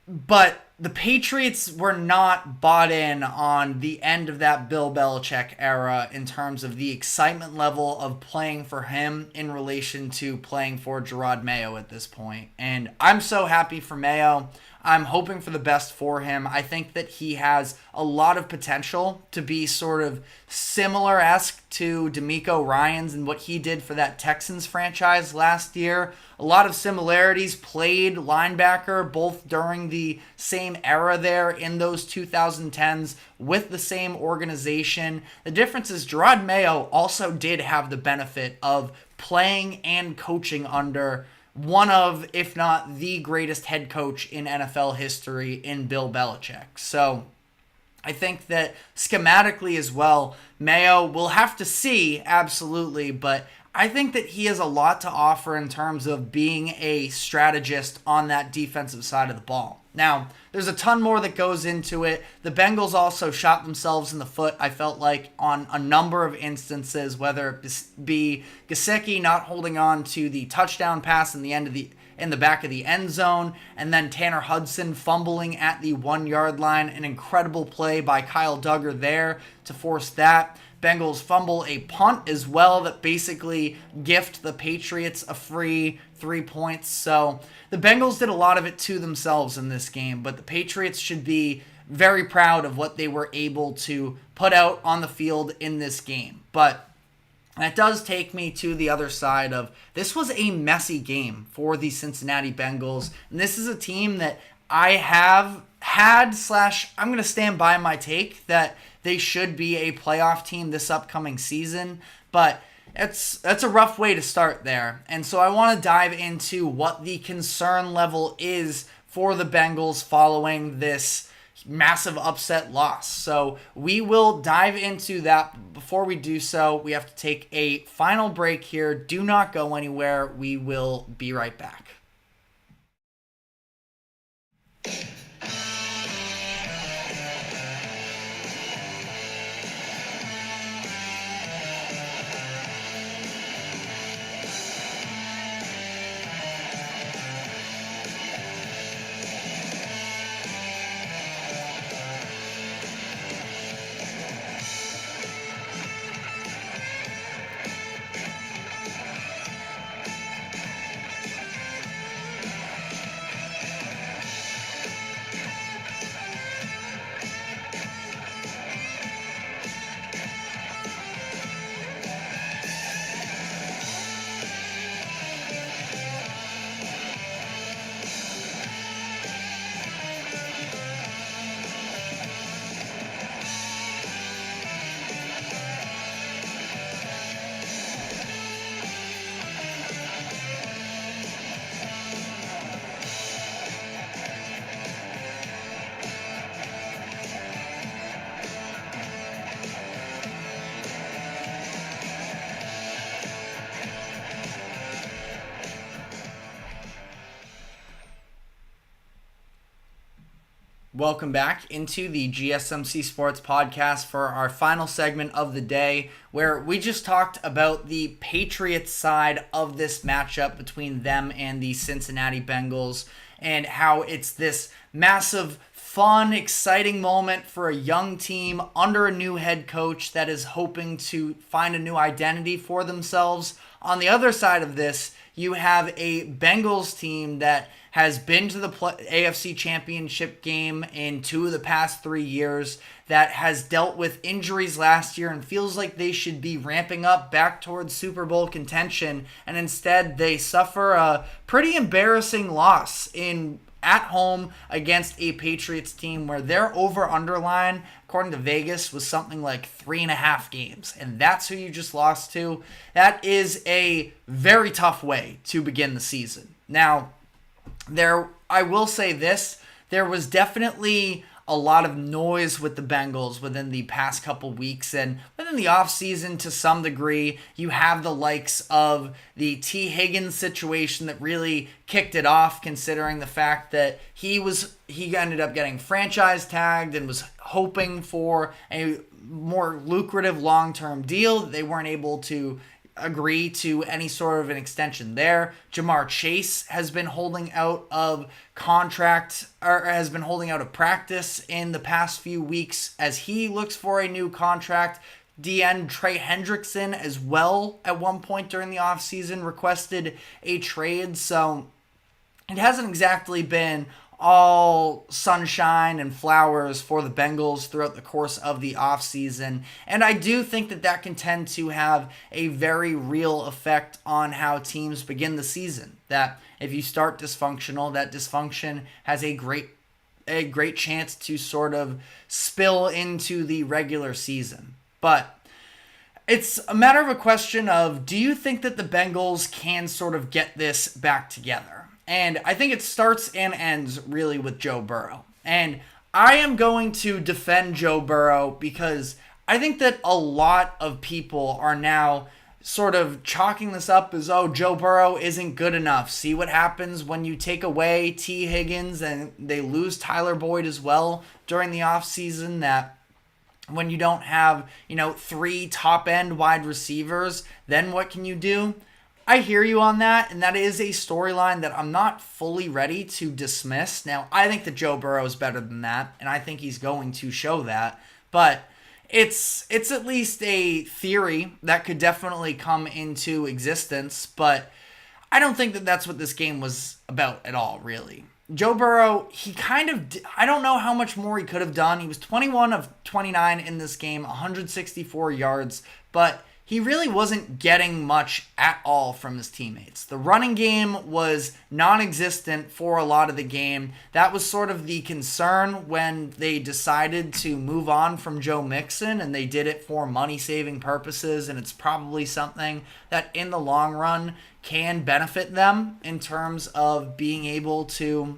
but the Patriots were not bought in on the end of that Bill Belichick era in terms of the excitement level of playing for him in relation to playing for Gerard Mayo at this point. And I'm so happy for Mayo. I'm hoping for the best for him. I think that he has a lot of potential to be sort of similar-esque to DeMeco Ryans and what he did for that Texans franchise last year. A lot of similarities, played linebacker both during the same era there in those 2010s with the same organization. The difference is Gerard Mayo also did have the benefit of playing and coaching under one of, if not the greatest head coach in NFL history in Bill Belichick. So I think that schematically as well, Mayo will have to see, absolutely, but I think that he has a lot to offer in terms of being a strategist on that defensive side of the ball. Now, there's a ton more that goes into it. The Bengals also shot themselves in the foot, I felt like, on a number of instances, whether it be Gesicki not holding on to the touchdown pass in the back of the end zone, and then Tanner Hudson fumbling at the 1 yard line. An incredible play by Kyle Duggar there to force that. Bengals fumble a punt as well that basically gift the Patriots a free 3 points. So the Bengals did a lot of it to themselves in this game, but the Patriots should be very proud of what they were able to put out on the field in this game. But that does take me to the other side of this was a messy game for the Cincinnati Bengals. And this is a team that I have had / I'm going to stand by my take that they should be a playoff team this upcoming season. But that's a rough way to start there. And so I want to dive into what the concern level is for the Bengals following this massive upset loss. So we will dive into that. Before we do so, we have to take a final break here. Do not go anywhere. We will be right back. Welcome back into the GSMC Sports Podcast for our final segment of the day, where we just talked about the Patriots side of this matchup between them and the Cincinnati Bengals, and how it's this massive, fun, exciting moment for a young team under a new head coach that is hoping to find a new identity for themselves. On the other side of this, you have a Bengals team that has been to the AFC Championship game in 2 of the past 3 years, that has dealt with injuries last year and feels like they should be ramping up back towards Super Bowl contention, and instead they suffer a pretty embarrassing loss at home against a Patriots team where their over-under line, according to Vegas, was something like 3.5 games. And that's who you just lost to. That is a very tough way to begin the season. Now, I will say this, there was definitely a lot of noise with the Bengals within the past couple weeks, and within the offseason to some degree. You have the likes of the T. Higgins situation that really kicked it off, considering the fact that he ended up getting franchise tagged and was hoping for a more lucrative long-term deal. They weren't able to agree to any sort of an extension there. Jamar Chase has been holding out of practice in the past few weeks as he looks for a new contract. Trey Hendrickson as well at one point during the offseason requested a trade, so it hasn't exactly been all sunshine and flowers for the Bengals throughout the course of the offseason. And I do think that can tend to have a very real effect on how teams begin the season. That if you start dysfunctional, that dysfunction has a great chance to sort of spill into the regular season. But it's a matter of a question of, do you think that the Bengals can sort of get this back together? And I think it starts and ends really with Joe Burrow. And I am going to defend Joe Burrow because I think that a lot of people are now sort of chalking this up as, oh, Joe Burrow isn't good enough. See what happens when you take away T. Higgins and they lose Tyler Boyd as well during the offseason, that when you don't have, 3 top-end wide receivers, then what can you do? I hear you on that, and that is a storyline that I'm not fully ready to dismiss. Now, I think that Joe Burrow is better than that, and I think he's going to show that, but it's at least a theory that could definitely come into existence, but I don't think that that's what this game was about at all, really. Joe Burrow, I don't know how much more he could have done. He was 21 of 29 in this game, 164 yards, but he really wasn't getting much at all from his teammates. The running game was non-existent for a lot of the game. That was sort of the concern when they decided to move on from Joe Mixon, and they did it for money-saving purposes, and it's probably something that in the long run can benefit them in terms of being able to,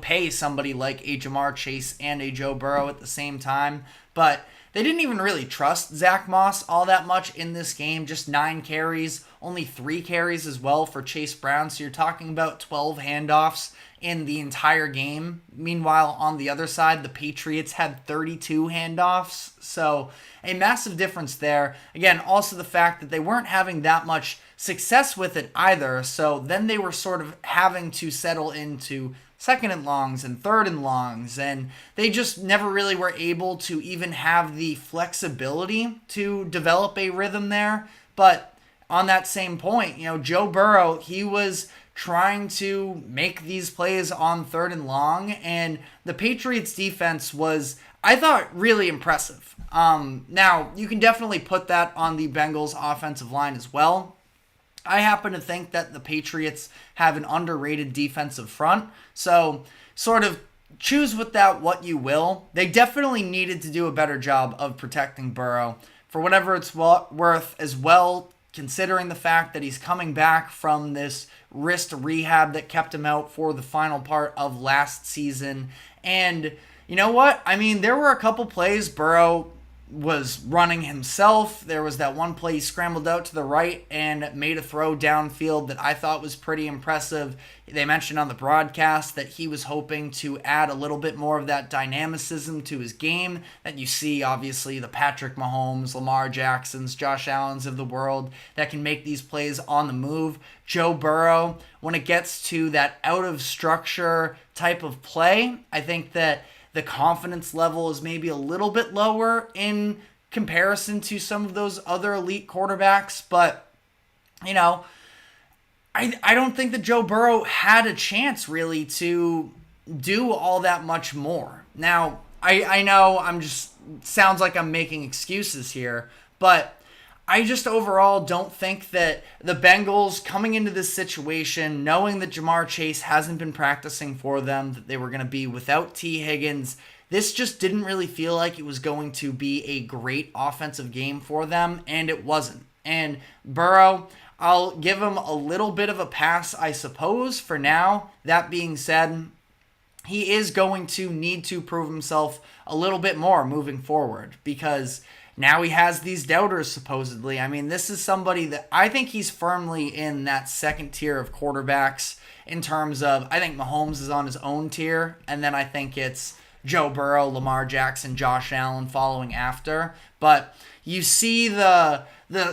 pay somebody like a Jamar Chase and a Joe Burrow at the same time. But they didn't even really trust Zach Moss all that much in this game. Just 9 carries, only 3 carries as well for Chase Brown. So you're talking about 12 handoffs in the entire game. Meanwhile, on the other side, the Patriots had 32 handoffs. So a massive difference there. Again, also the fact that they weren't having that much success with it either. So then they were sort of having to settle into 2nd and longs and 3rd and longs, and they just never really were able to even have the flexibility to develop a rhythm there. But on that same point, Joe Burrow, he was trying to make these plays on 3rd and long, and the Patriots defense was, I thought, really impressive. Now, you can definitely put that on the Bengals offensive line as well. I happen to think that the Patriots have an underrated defensive front, so sort of choose with that what you will. They definitely needed to do a better job of protecting Burrow for whatever it's worth as well, considering the fact that he's coming back from this wrist rehab that kept him out for the final part of last season. And you know what? I mean, there were a couple plays Burrow was running himself. There was that one play he scrambled out to the right and made a throw downfield that I thought was pretty impressive. They mentioned on the broadcast that he was hoping to add a little bit more of that dynamicism to his game that you see, obviously, the Patrick Mahomes, Lamar Jacksons, Josh Allens of the world that can make these plays on the move. Joe Burrow, when it gets to that out of structure type of play, I think that the confidence level is maybe a little bit lower in comparison to some of those other elite quarterbacks. But, you know, I don't think that Joe Burrow had a chance really to do all that much more. Now, I know sounds like I'm making excuses here, but I just overall don't think that the Bengals coming into this situation, knowing that Jamar Chase hasn't been practicing for them, that they were going to be without T. Higgins, this just didn't really feel like it was going to be a great offensive game for them, and it wasn't. And Burrow, I'll give him a little bit of a pass, I suppose, for now. That being said, he is going to need to prove himself a little bit more moving forward because now he has these doubters, supposedly. I mean, this is somebody that I think he's firmly in that second tier of quarterbacks in terms of, I think Mahomes is on his own tier, and then I think it's Joe Burrow, Lamar Jackson, Josh Allen following after. But you see the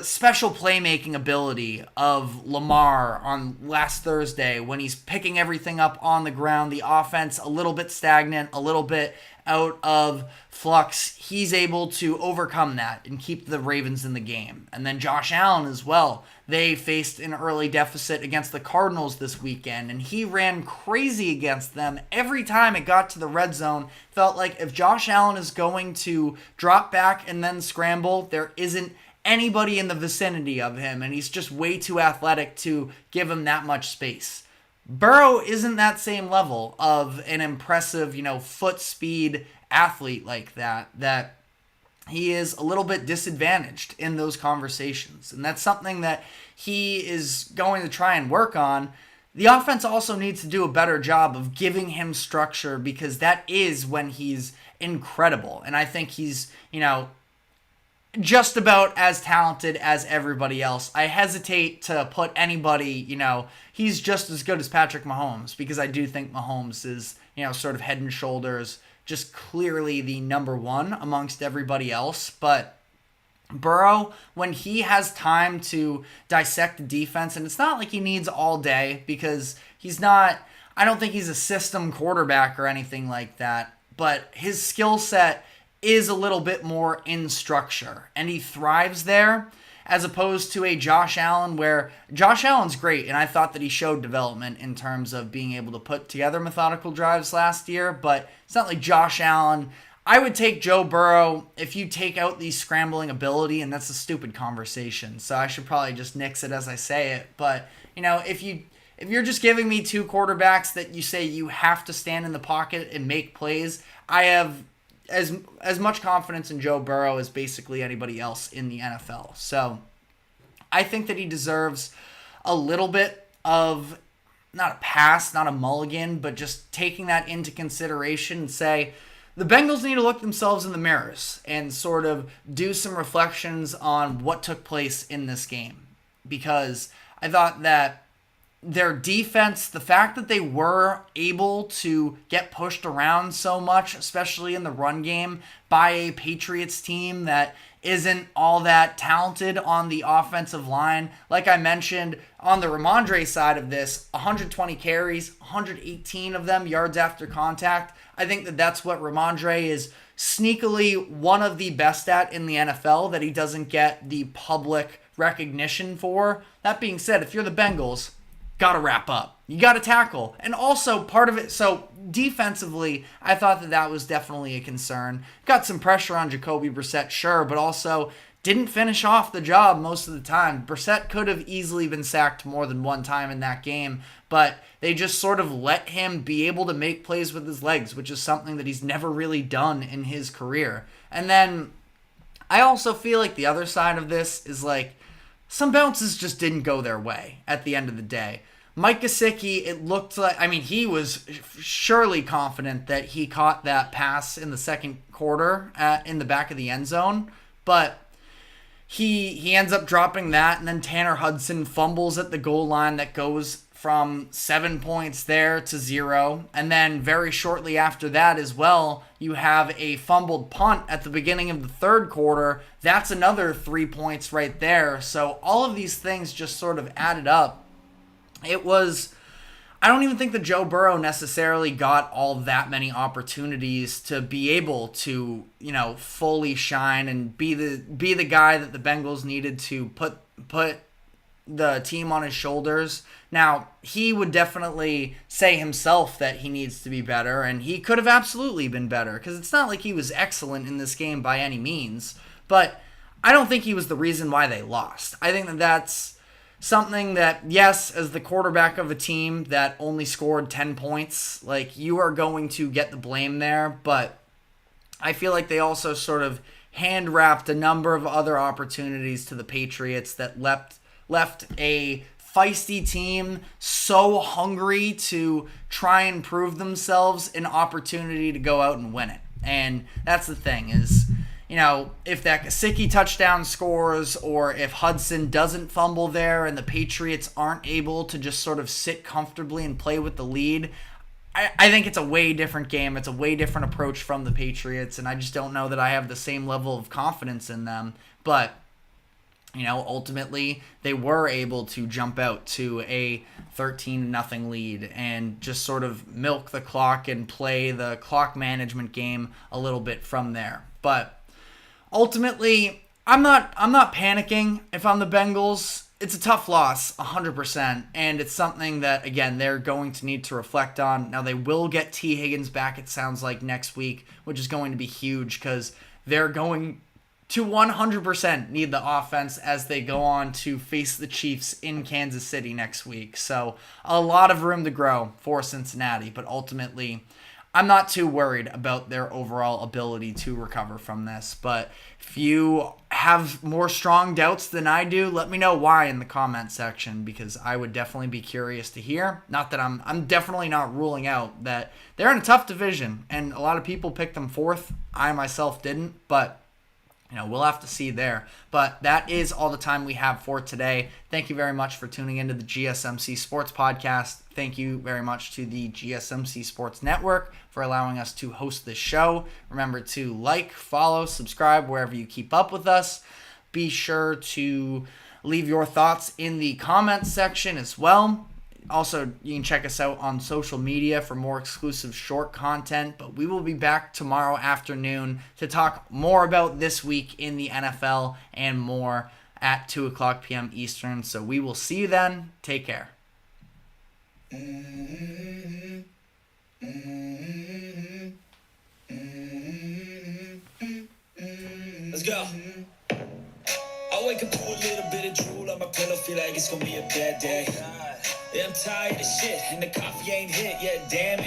special playmaking ability of Lamar on last Thursday when he's picking everything up on the ground, the offense a little bit stagnant, a little bit out of flux. He's able to overcome that and keep the Ravens in the game. And then Josh Allen as well. They faced an early deficit against the Cardinals this weekend, and he ran crazy against them. Every time it got to the red zone, felt like if Josh Allen is going to drop back and then scramble, there isn't anybody in the vicinity of him, and he's just way too athletic to give him that much space. Burrow isn't that same level of an impressive, foot speed athlete like that he is a little bit disadvantaged in those conversations. And that's something that he is going to try and work on. The offense also needs to do a better job of giving him structure because that is when he's incredible. And I think he's, just about as talented as everybody else. I hesitate to put anybody, he's just as good as Patrick Mahomes because I do think Mahomes is, sort of head and shoulders, just clearly the number one amongst everybody else. But Burrow, when he has time to dissect the defense, and it's not like he needs all day because I don't think he's a system quarterback or anything like that, but his skill set is a little bit more in structure, and he thrives there as opposed to a Josh Allen where Josh Allen's great, and I thought that he showed development in terms of being able to put together methodical drives last year, but it's not like Josh Allen. I would take Joe Burrow if you take out the scrambling ability, and that's a stupid conversation, so I should probably just nix it as I say it, but, if you're just giving me two quarterbacks that you say you have to stand in the pocket and make plays, I have as much confidence in Joe Burrow as basically anybody else in the NFL. So I think that he deserves a little bit of, not a pass, not a mulligan, but just taking that into consideration and say, the Bengals need to look themselves in the mirrors and sort of do some reflections on what took place in this game. Because I thought that their defense, the fact that they were able to get pushed around so much, especially in the run game, by a Patriots team that isn't all that talented on the offensive line. Like I mentioned, on the Ramondre side of this, 120 carries, 118 of them yards after contact. I think that that's what Ramondre is sneakily one of the best at in the NFL, that he doesn't get the public recognition for. That being said, if you're the Bengals, got to wrap up. You got to tackle. And also part of it, so defensively, I thought that was definitely a concern. Got some pressure on Jacoby Brissett, sure, but also didn't finish off the job most of the time. Brissett could have easily been sacked more than one time in that game, but they just sort of let him be able to make plays with his legs, which is something that he's never really done in his career. And then I also feel like the other side of this is like some bounces just didn't go their way at the end of the day. Mike Gesicki, it looked like, I mean, he was surely confident that he caught that pass in the second quarter in the back of the end zone, but he ends up dropping that, and then Tanner Hudson fumbles at the goal line that goes from 7 points there to 0. And then very shortly after that as well, you have a fumbled punt at the beginning of the third quarter. That's another 3 points right there. So all of these things just sort of added up. I don't even think that Joe Burrow necessarily got all that many opportunities to be able to, fully shine and be the guy that the Bengals needed to put the team on his shoulders. Now, he would definitely say himself that he needs to be better, and he could have absolutely been better, because it's not like he was excellent in this game by any means, but I don't think he was the reason why they lost. I think that that's something that, yes, as the quarterback of a team that only scored 10 points, you are going to get the blame there, but I feel like they also sort of hand-wrapped a number of other opportunities to the Patriots that left a feisty team so hungry to try and prove themselves an opportunity to go out and win it. And that's the thing is, if that Gesicki touchdown scores, or if Hudson doesn't fumble there and the Patriots aren't able to just sort of sit comfortably and play with the lead, I think it's a way different game. It's a way different approach from the Patriots, and I just don't know that I have the same level of confidence in them. But ultimately, they were able to jump out to a 13-0 lead and just sort of milk the clock and play the clock management game a little bit from there. But ultimately, I'm not panicking if I'm the Bengals. It's a tough loss, 100%, and it's something that, again, they're going to need to reflect on. Now, they will get T. Higgins back, it sounds like, next week, which is going to be huge because they're going to 100% need the offense as they go on to face the Chiefs in Kansas City next week. So a lot of room to grow for Cincinnati, but ultimately I'm not too worried about their overall ability to recover from this. But if you have more strong doubts than I do, let me know why in the comment section, because I would definitely be curious to hear. Not that I'm definitely not ruling out that they're in a tough division, and a lot of people picked them fourth. I myself didn't, but we'll have to see there. But that is all the time we have for today. Thank you very much for tuning into the GSMC Sports Podcast. Thank you very much to the GSMC Sports Network for allowing us to host this show. Remember to like, follow, subscribe wherever you keep up with us. Be sure to leave your thoughts in the comments section as well. Also, you can check us out on social media for more exclusive short content, but we will be back tomorrow afternoon to talk more about this week in the NFL and more at 2 o'clock p.m. Eastern. So we will see you then. Take care. Let's go. I wake up to a little bit of drool on my pillow, feel like it's gonna be a bad day. Yeah, I'm tired of shit, and the coffee ain't hit yet, damn it.